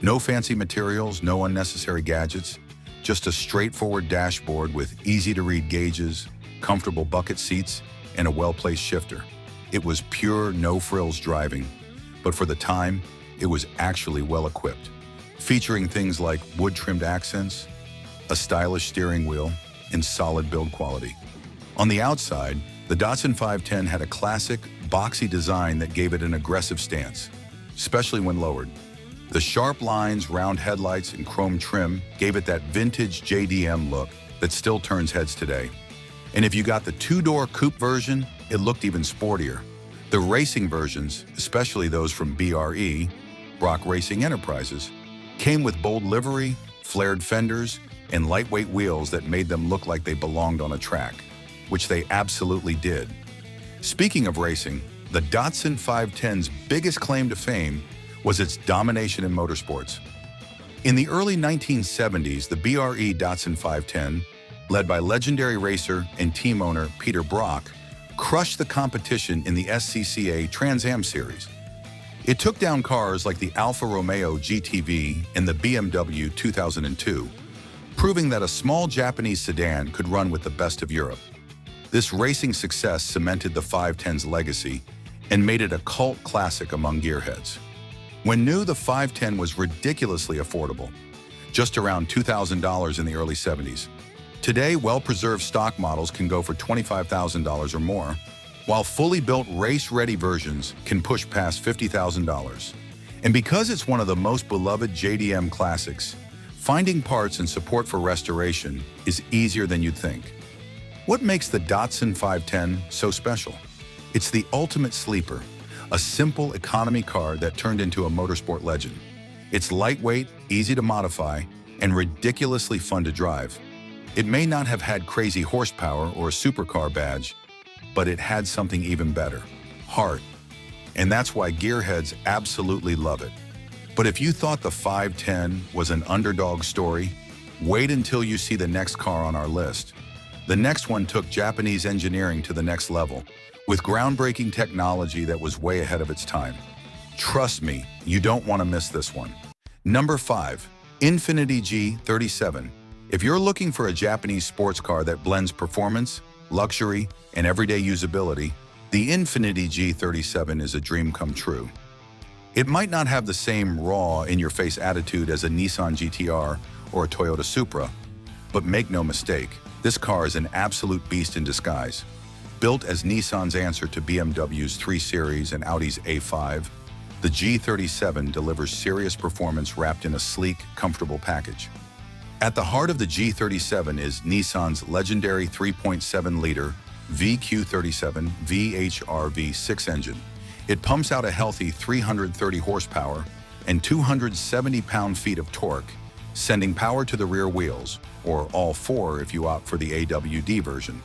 No fancy materials, no unnecessary gadgets, just a straightforward dashboard with easy-to-read gauges, comfortable bucket seats, and a well-placed shifter. It was pure, no-frills driving, but for the time, it was actually well-equipped, featuring things like wood-trimmed accents, a stylish steering wheel, and solid build quality. On the outside, the Datsun 510 had a classic, boxy design that gave it an aggressive stance, especially when lowered. The sharp lines, round headlights, and chrome trim gave it that vintage JDM look that still turns heads today. And if you got the two-door coupe version, it looked even sportier. The racing versions, especially those from BRE, Brock Racing Enterprises, came with bold livery, flared fenders, and lightweight wheels that made them look like they belonged on a track, which they absolutely did. Speaking of racing, the Datsun 510's biggest claim to fame was its domination in motorsports. In the early 1970s, the BRE Datsun 510, led by legendary racer and team owner Peter Brock, crushed the competition in the SCCA Trans Am series. It took down cars like the Alfa Romeo GTV and the BMW 2002, proving that a small Japanese sedan could run with the best of Europe. This racing success cemented the 510's legacy and made it a cult classic among gearheads. When new, the 510 was ridiculously affordable, just around $2,000 in the early 70s. Today, well-preserved stock models can go for $25,000 or more, while fully built race-ready versions can push past $50,000. And because it's one of the most beloved JDM classics, finding parts and support for restoration is easier than you'd think. What makes the Datsun 510 so special? It's the ultimate sleeper, a simple economy car that turned into a motorsport legend. It's lightweight, easy to modify, and ridiculously fun to drive. It may not have had crazy horsepower or a supercar badge, but it had something even better: heart. And that's why gearheads absolutely love it. But if you thought the 510 was an underdog story, wait until you see the next car on our list. The next one took Japanese engineering to the next level, with groundbreaking technology that was way ahead of its time. Trust me, you don't want to miss this one. Number 5. Infiniti G37. If you're looking for a Japanese sports car that blends performance, luxury, and everyday usability, the Infiniti G37 is a dream come true. It might not have the same raw, in-your-face attitude as a Nissan GT-R or a Toyota Supra, but make no mistake, this car is an absolute beast in disguise. Built as Nissan's answer to BMW's 3 Series and Audi's A5, the G37 delivers serious performance wrapped in a sleek, comfortable package. At the heart of the G37 is Nissan's legendary 3.7-liter VQ37 VHR V6 engine. It pumps out a healthy 330 horsepower and 270 pound-feet of torque, sending power to the rear wheels, or all 4 if you opt for the AWD version.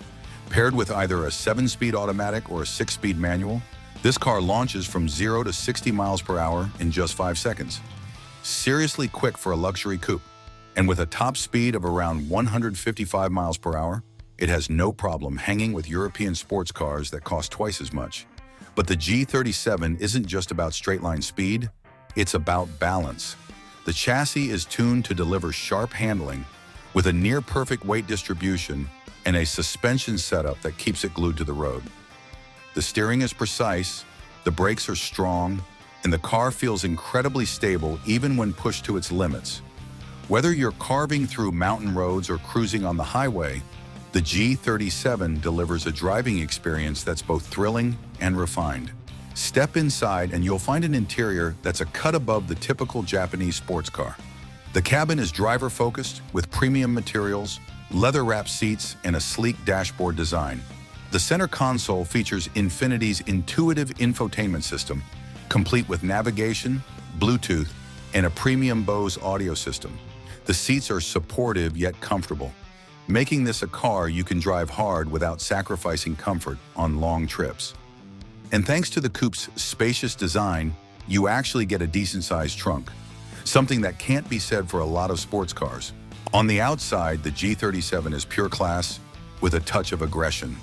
Paired with either a 7-speed automatic or a 6-speed manual, this car launches from 0 to 60 miles per hour in just 5 seconds. Seriously quick for a luxury coupe. And with a top speed of around 155 miles per hour, it has no problem hanging with European sports cars that cost twice as much. But the G37 isn't just about straight-line speed, it's about balance. The chassis is tuned to deliver sharp handling with a near-perfect weight distribution and a suspension setup that keeps it glued to the road. The steering is precise, the brakes are strong, and the car feels incredibly stable even when pushed to its limits. Whether you're carving through mountain roads or cruising on the highway, the G37 delivers a driving experience that's both thrilling and refined. Step inside and you'll find an interior that's a cut above the typical Japanese sports car. The cabin is driver-focused with premium materials, leather-wrapped seats, and a sleek dashboard design. The center console features Infiniti's intuitive infotainment system, complete with navigation, Bluetooth, and a premium Bose audio system. The seats are supportive yet comfortable, making this a car you can drive hard without sacrificing comfort on long trips. And thanks to the coupe's spacious design, you actually get a decent-sized trunk, something that can't be said for a lot of sports cars. On the outside, the G37 is pure class with a touch of aggression.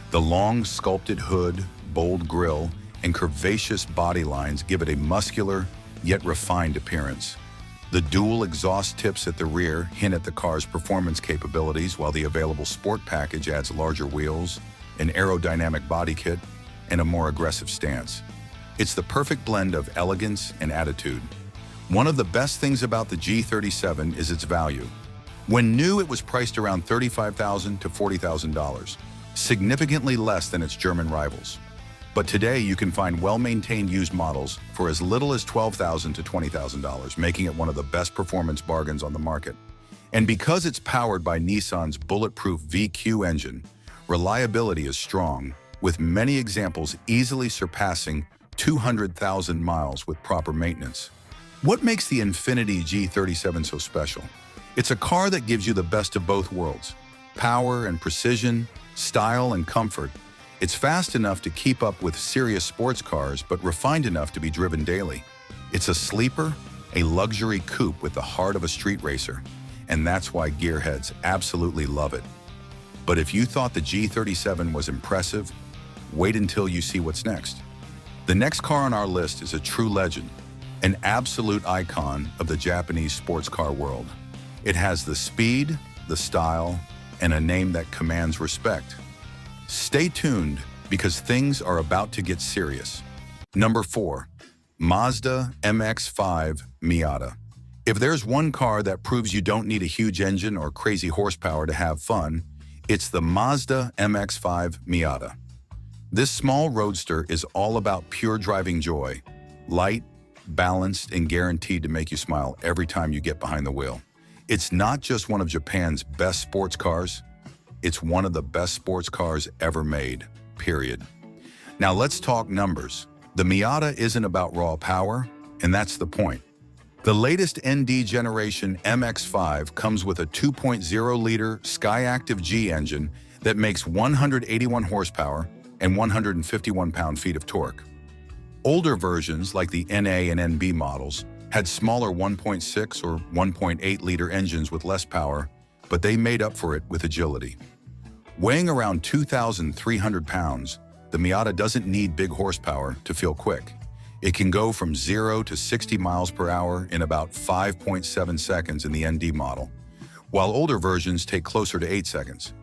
The long, sculpted hood, bold grille, and curvaceous body lines give it a muscular, yet refined appearance. The dual exhaust tips at the rear hint at the car's performance capabilities, while the available sport package adds larger wheels, an aerodynamic body kit, and a more aggressive stance. It's the perfect blend of elegance and attitude. One of the best things about the G37 is its value. When new, it was priced around $35,000 to $40,000, significantly less than its German rivals. But today, you can find well-maintained used models for as little as $12,000 to $20,000, making it one of the best performance bargains on the market. And because it's powered by Nissan's bulletproof VQ engine, reliability is strong, with many examples easily surpassing 200,000 miles with proper maintenance. What makes the Infiniti G37 so special? It's a car that gives you the best of both worlds: power and precision, style and comfort. It's fast enough to keep up with serious sports cars, but refined enough to be driven daily. It's a sleeper, a luxury coupe with the heart of a street racer, and that's why gearheads absolutely love it. But if you thought the G37 was impressive, wait until you see what's next. The next car on our list is a true legend, an absolute icon of the Japanese sports car world. It has the speed, the style, and a name that commands respect. Stay tuned, because things are about to get serious. Number 4. Mazda MX-5 Miata. If there's one car that proves you don't need a huge engine or crazy horsepower to have fun, it's the Mazda MX-5 Miata. This small roadster is all about pure driving joy, light, balanced, and guaranteed to make you smile every time you get behind the wheel. It's not just one of Japan's best sports cars, it's one of the best sports cars ever made, period. Now let's talk numbers. The Miata isn't about raw power, and that's the point. The latest ND generation MX-5 comes with a 2.0-liter Skyactiv G engine that makes 181 horsepower and 151 pound-feet of torque. Older versions, like the NA and NB models, had smaller 1.6 or 1.8-liter engines with less power, but they made up for it with agility. Weighing around 2,300 pounds, the Miata doesn't need big horsepower to feel quick. It can go from 0 to 60 miles per hour in about 5.7 seconds in the ND model, while older versions take closer to 8 seconds.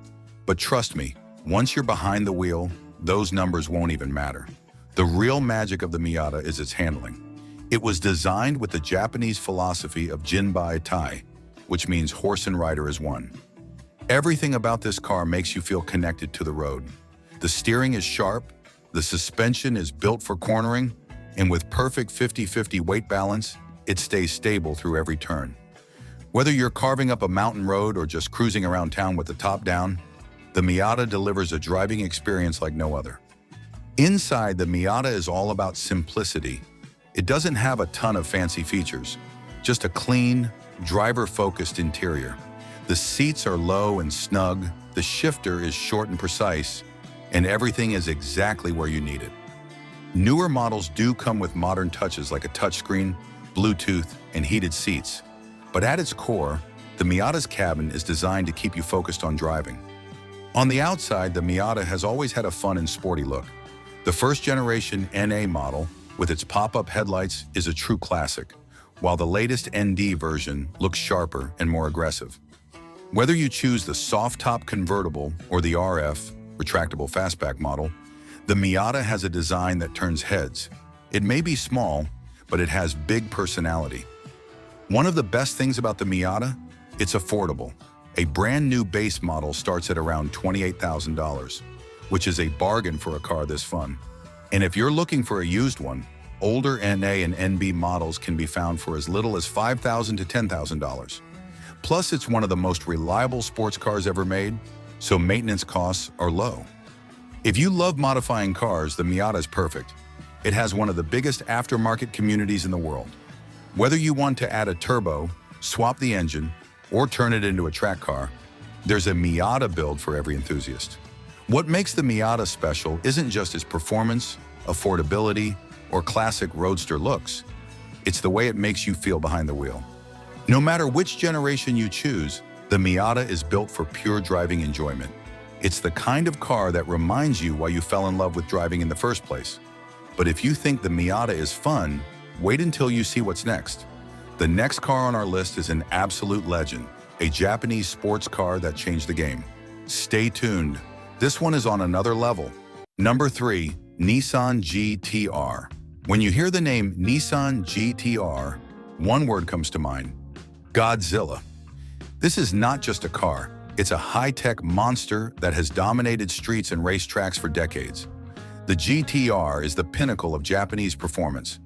But trust me, once you're behind the wheel, those numbers won't even matter. The real magic of the Miata is its handling. It was designed with the Japanese philosophy of Jinbai Tai, which means horse and rider as one. Everything about this car makes you feel connected to the road. The steering is sharp, the suspension is built for cornering, and with perfect 50-50 weight balance, it stays stable through every turn. Whether you're carving up a mountain road or just cruising around town with the top down, the Miata delivers a driving experience like no other. Inside, the Miata is all about simplicity. It doesn't have a ton of fancy features, just a clean, driver-focused interior. The seats are low and snug, the shifter is short and precise, and everything is exactly where you need it. Newer models do come with modern touches like a touchscreen, Bluetooth, and heated seats. But at its core, the Miata's cabin is designed to keep you focused on driving. On the outside, the Miata has always had a fun and sporty look. The first-generation NA model, with its pop-up headlights, is a true classic, while the latest ND version looks sharper and more aggressive. Whether you choose the soft-top convertible or the RF, retractable fastback model, the Miata has a design that turns heads. It may be small, but it has big personality. One of the best things about the Miata, it's affordable. A brand new base model starts at around $28,000, which is a bargain for a car this fun. And if you're looking for a used one, older NA and NB models can be found for as little as $5,000 to $10,000. Plus, it's one of the most reliable sports cars ever made, so maintenance costs are low. If you love modifying cars, the Miata is perfect. It has one of the biggest aftermarket communities in the world. Whether you want to add a turbo, swap the engine, or turn it into a track car, there's a Miata build for every enthusiast. What makes the Miata special isn't just its performance, affordability, or classic roadster looks. It's the way it makes you feel behind the wheel. No matter which generation you choose, the Miata is built for pure driving enjoyment. It's the kind of car that reminds you why you fell in love with driving in the first place. But if you think the Miata is fun, wait until you see what's next. The next car on our list is an absolute legend, a Japanese sports car that changed the game. Stay tuned. This one is on another level. Number 3, Nissan GT-R. When you hear the name Nissan GT-R, one word comes to mind: Godzilla. This is not just a car, it's a high-tech monster that has dominated streets and racetracks for decades. The GT-R is the pinnacle of Japanese performance,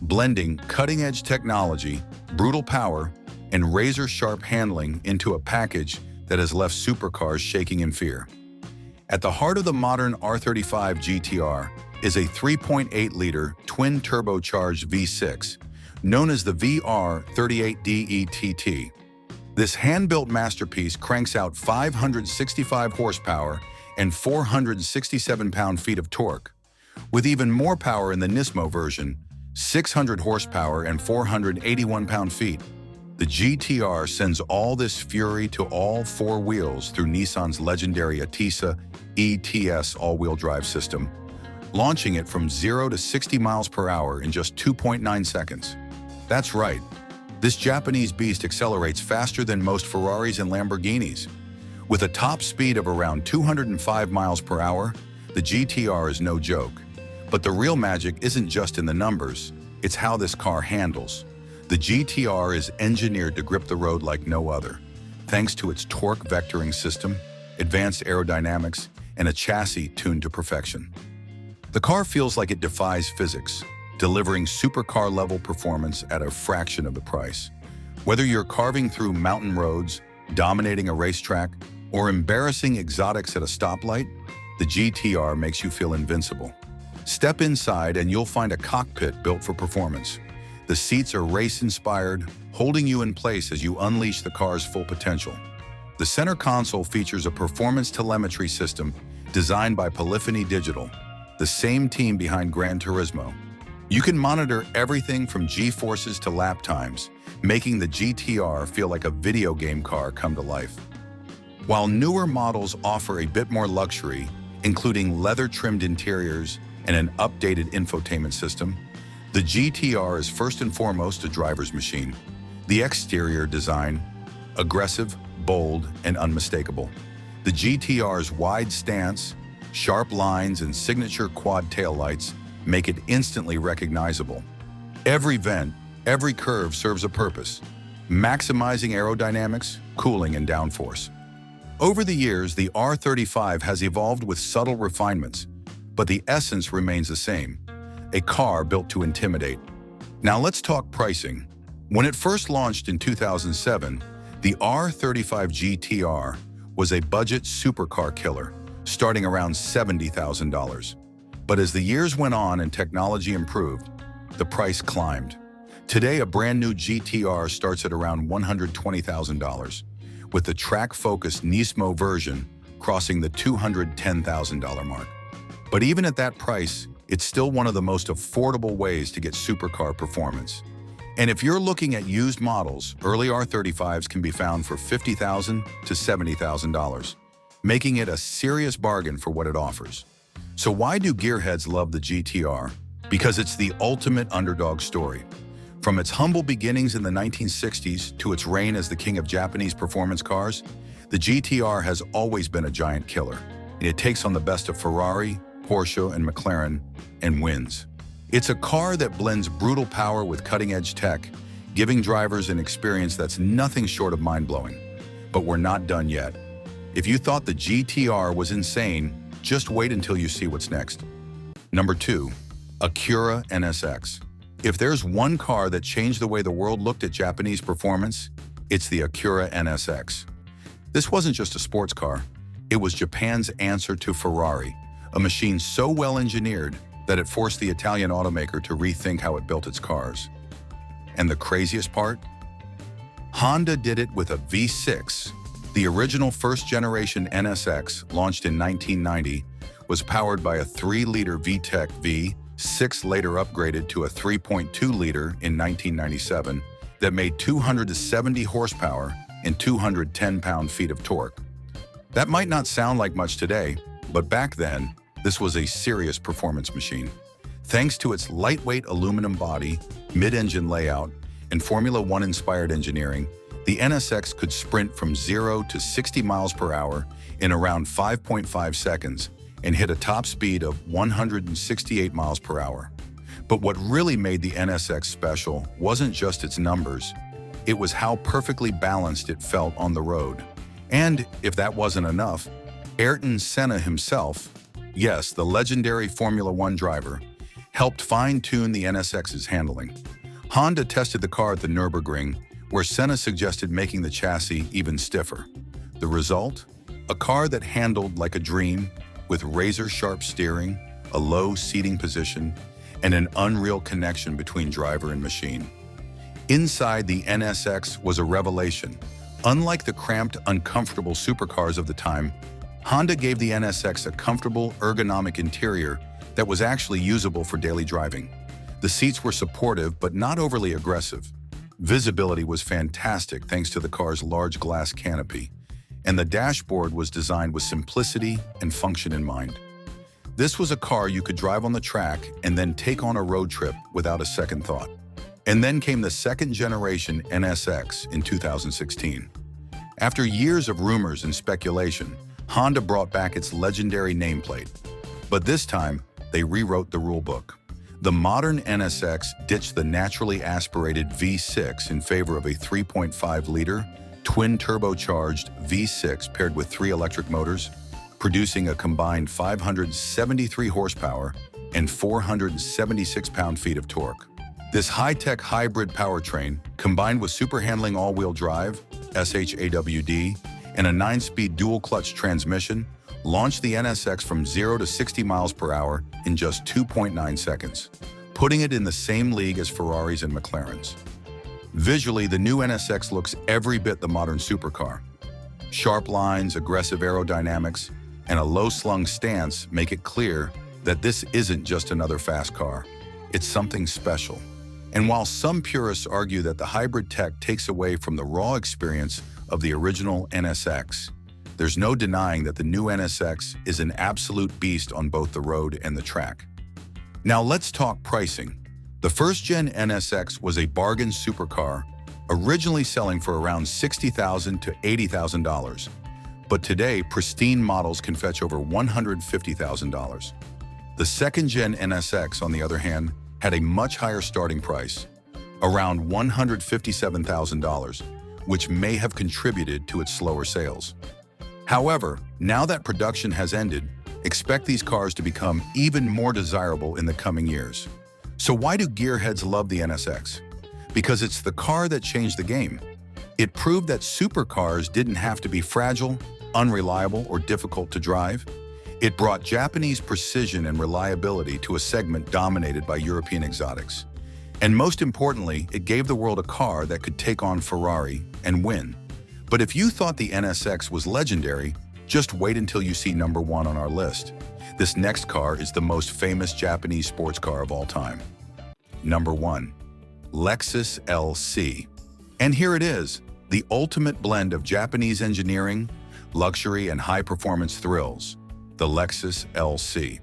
blending cutting-edge technology, brutal power, and razor-sharp handling into a package that has left supercars shaking in fear. At the heart of the modern R35 GT-R is a 3.8-liter twin-turbocharged V6, known as the VR38DETT. This hand-built masterpiece cranks out 565 horsepower and 467 pound-feet of torque. With even more power in the Nismo version, 600 horsepower and 481 pound-feet, the GT-R sends all this fury to all four wheels through Nissan's legendary Atisa ETS all-wheel drive system, launching it from 0 to 60 miles per hour in just 2.9 seconds. That's right. This Japanese beast accelerates faster than most Ferraris and Lamborghinis. With a top speed of around 205 miles per hour, the GT-R is no joke. But the real magic isn't just in the numbers, it's how this car handles. The GT-R is engineered to grip the road like no other, thanks to its torque vectoring system, advanced aerodynamics, and a chassis tuned to perfection. The car feels like it defies physics, delivering supercar-level performance at a fraction of the price. Whether you're carving through mountain roads, dominating a racetrack, or embarrassing exotics at a stoplight, the GT-R makes you feel invincible. Step inside and you'll find a cockpit built for performance. The seats are race-inspired, holding you in place as you unleash the car's full potential. The center console features a performance telemetry system designed by Polyphony Digital, the same team behind Gran Turismo. You can monitor everything from G-forces to lap times, making the GT-R feel like a video game car come to life. While newer models offer a bit more luxury, including leather-trimmed interiors and an updated infotainment system, the GT-R is first and foremost a driver's machine. The exterior design, aggressive, bold, and unmistakable. The GT-R's wide stance, sharp lines, and signature quad taillights make it instantly recognizable. Every vent, every curve serves a purpose, maximizing aerodynamics, cooling, and downforce. Over the years, the R35 has evolved with subtle refinements, but the essence remains the same, a car built to intimidate. Now let's talk pricing. When it first launched in 2007, the R35 GT-R was a budget supercar killer, starting around $70,000. But as the years went on and technology improved, the price climbed. Today, a brand new GT-R starts at around $120,000, with the track-focused Nismo version crossing the $210,000 mark. But even at that price, it's still one of the most affordable ways to get supercar performance. And if you're looking at used models, early R35s can be found for $50,000 to $70,000, making it a serious bargain for what it offers. So why do gearheads love the GT-R? Because it's the ultimate underdog story. From its humble beginnings in the 1960s to its reign as the king of Japanese performance cars, the GT-R has always been a giant killer. It takes on the best of Ferrari, Porsche, and McLaren, and wins. It's a car that blends brutal power with cutting-edge tech, giving drivers an experience that's nothing short of mind-blowing. But we're not done yet. If you thought the GT-R was insane, just wait until you see what's next. Number 2, Acura NSX. If there's one car that changed the way the world looked at Japanese performance, it's the Acura NSX. This wasn't just a sports car. It was Japan's answer to Ferrari, a machine so well engineered that it forced the Italian automaker to rethink how it built its cars. And the craziest part? Honda did it with a V6. The original first-generation NSX, launched in 1990, was powered by a 3-liter VTEC V6, later upgraded to a 3.2-liter in 1997, that made 270 horsepower and 210 pound-feet of torque. That might not sound like much today, but back then, this was a serious performance machine. Thanks to its lightweight aluminum body, mid-engine layout, and Formula One-inspired engineering, the NSX could sprint from 0 to 60 miles per hour in around 5.5 seconds and hit a top speed of 168 miles per hour. But what really made the NSX special wasn't just its numbers, it was how perfectly balanced it felt on the road. And if that wasn't enough, Ayrton Senna himself, yes, the legendary Formula One driver, helped fine-tune the NSX's handling. Honda tested the car at the Nürburgring, where Senna suggested making the chassis even stiffer. The result? A car that handled like a dream, with razor-sharp steering, a low seating position, and an unreal connection between driver and machine. Inside, the NSX was a revelation. Unlike the cramped, uncomfortable supercars of the time, Honda gave the NSX a comfortable, ergonomic interior that was actually usable for daily driving. The seats were supportive but not overly aggressive. Visibility was fantastic thanks to the car's large glass canopy, and the dashboard was designed with simplicity and function in mind. This was a car you could drive on the track and then take on a road trip without a second thought. And then came the second-generation NSX in 2016. After years of rumors and speculation, Honda brought back its legendary nameplate. But this time, they rewrote the rulebook. The modern NSX ditched the naturally aspirated V6 in favor of a 3.5-liter, twin-turbocharged V6 paired with 3 electric motors, producing a combined 573 horsepower and 476 pound-feet of torque. This high-tech hybrid powertrain, combined with super handling all-wheel drive, SHAWD, and a 9-speed dual-clutch transmission, launched the NSX from 0 to 60 miles per hour in just 2.9 seconds, putting it in the same league as Ferraris and McLarens. Visually, the new NSX looks every bit the modern supercar. Sharp lines, aggressive aerodynamics, and a low-slung stance make it clear that this isn't just another fast car. It's something special. And while some purists argue that the hybrid tech takes away from the raw experience of the original NSX, there's no denying that the new NSX is an absolute beast on both the road and the track. Now let's talk pricing. The first-gen NSX was a bargain supercar, originally selling for around $60,000 to $80,000. But today, pristine models can fetch over $150,000. The second-gen NSX, on the other hand, had a much higher starting price, around $157,000, which may have contributed to its slower sales. However, now that production has ended, expect these cars to become even more desirable in the coming years. So why do gearheads love the NSX? Because it's the car that changed the game. It proved that supercars didn't have to be fragile, unreliable, or difficult to drive. It brought Japanese precision and reliability to a segment dominated by European exotics. And most importantly, it gave the world a car that could take on Ferrari and win. But if you thought the NSX was legendary, just wait until you see number 1 on our list. This next car is the most famous Japanese sports car of all time. Number 1. Lexus LC. And here it is, the ultimate blend of Japanese engineering, luxury, and high-performance thrills, the Lexus LC.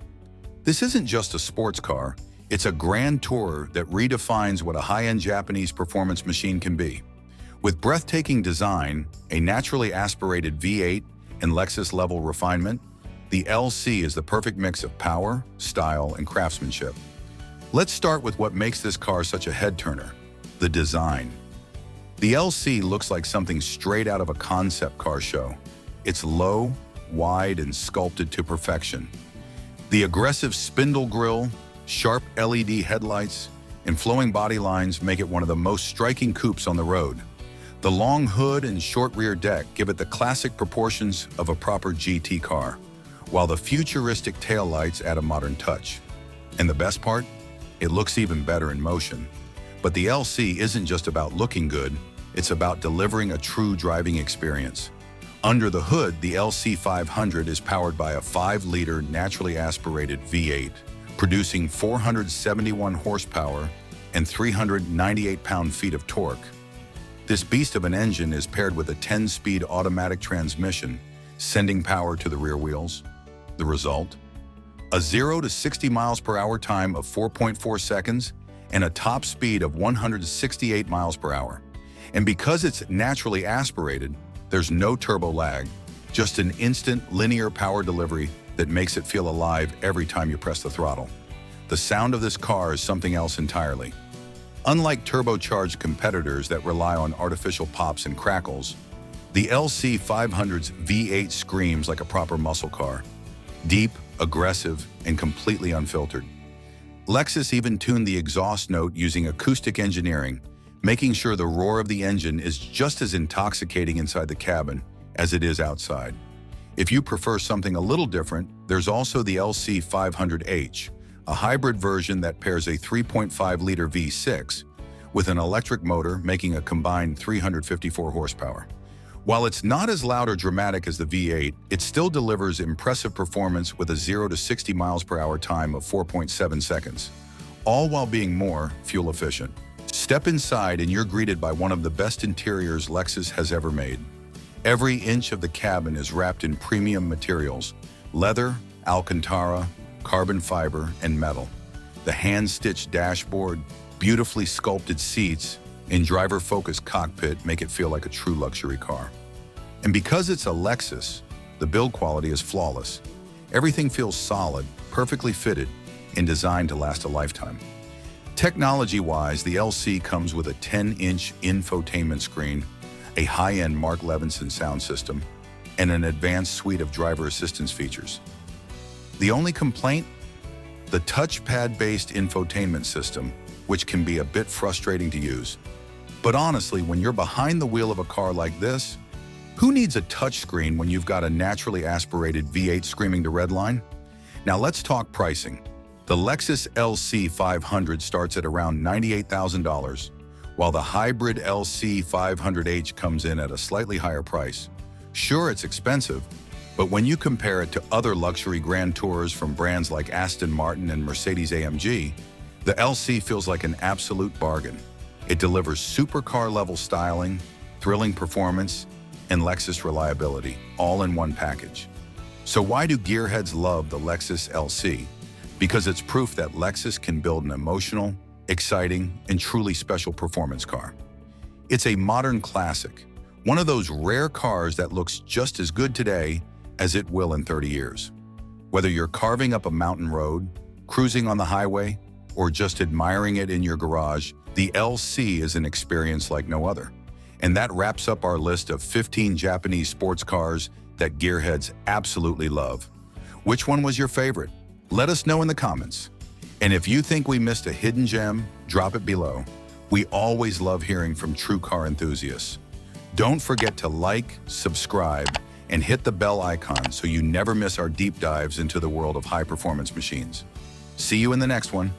This isn't just a sports car, it's a grand tourer that redefines what a high-end Japanese performance machine can be. With breathtaking design, a naturally aspirated V8, and Lexus-level refinement, the LC is the perfect mix of power, style, and craftsmanship. Let's start with what makes this car such a head-turner: the design. The LC looks like something straight out of a concept car show. It's low, wide, and sculpted to perfection. The aggressive spindle grille, sharp LED headlights, and flowing body lines make it one of the most striking coupes on the road. The long hood and short rear deck give it the classic proportions of a proper GT car, while the futuristic taillights add a modern touch. And the best part? It looks even better in motion. But the LC isn't just about looking good, it's about delivering a true driving experience. Under the hood, the LC 500 is powered by a 5-liter naturally aspirated V8, producing 471 horsepower and 398 pound-feet of torque. This beast of an engine is paired with a 10-speed automatic transmission, sending power to the rear wheels. The result? A 0 to 60 miles per hour time of 4.4 seconds and a top speed of 168 miles per hour. And because it's naturally aspirated, there's no turbo lag, just an instant linear power delivery that makes it feel alive every time you press the throttle. The sound of this car is something else entirely. Unlike turbocharged competitors that rely on artificial pops and crackles, the LC 500's V8 screams like a proper muscle car. Deep, aggressive, and completely unfiltered. Lexus even tuned the exhaust note using acoustic engineering, making sure the roar of the engine is just as intoxicating inside the cabin as it is outside. If you prefer something a little different, there's also the LC 500H, a hybrid version that pairs a 3.5-liter V6 with an electric motor, making a combined 354 horsepower. While it's not as loud or dramatic as the V8, it still delivers impressive performance with a 0 to 60 miles per hour time of 4.7 seconds, all while being more fuel efficient. Step inside and you're greeted by one of the best interiors Lexus has ever made. Every inch of the cabin is wrapped in premium materials: leather, Alcantara, carbon fiber, and metal. The hand-stitched dashboard, beautifully sculpted seats, and driver-focused cockpit make it feel like a true luxury car. And because it's a Lexus, the build quality is flawless. Everything feels solid, perfectly fitted, and designed to last a lifetime. Technology-wise, the LC comes with a 10-inch infotainment screen, a high-end Mark Levinson sound system, and an advanced suite of driver assistance features. The only complaint? the touchpad-based infotainment system, which can be a bit frustrating to use. But honestly, when you're behind the wheel of a car like this, who needs a touchscreen when you've got a naturally aspirated V8 screaming to redline? Now let's talk pricing. The Lexus LC 500 starts at around $98,000, while the hybrid LC 500h comes in at a slightly higher price. Sure, it's expensive, but when you compare it to other luxury Grand Tours from brands like Aston Martin and Mercedes-AMG, the LC feels like an absolute bargain. It delivers supercar-level styling, thrilling performance, and Lexus reliability, all in one package. So why do gearheads love the Lexus LC? Because it's proof that Lexus can build an emotional, exciting, and truly special performance car. It's a modern classic, one of those rare cars that looks just as good today as it will in 30 years. Whether you're carving up a mountain road, cruising on the highway, or just admiring it in your garage, the LC is an experience like no other. And that wraps up our list of 15 Japanese sports cars that gearheads absolutely love. Which one was your favorite? Let us know in the comments. And if you think we missed a hidden gem, drop it below. We always love hearing from true car enthusiasts. Don't forget to like, subscribe, and hit the bell icon so you never miss our deep dives into the world of high-performance machines. See you in the next one.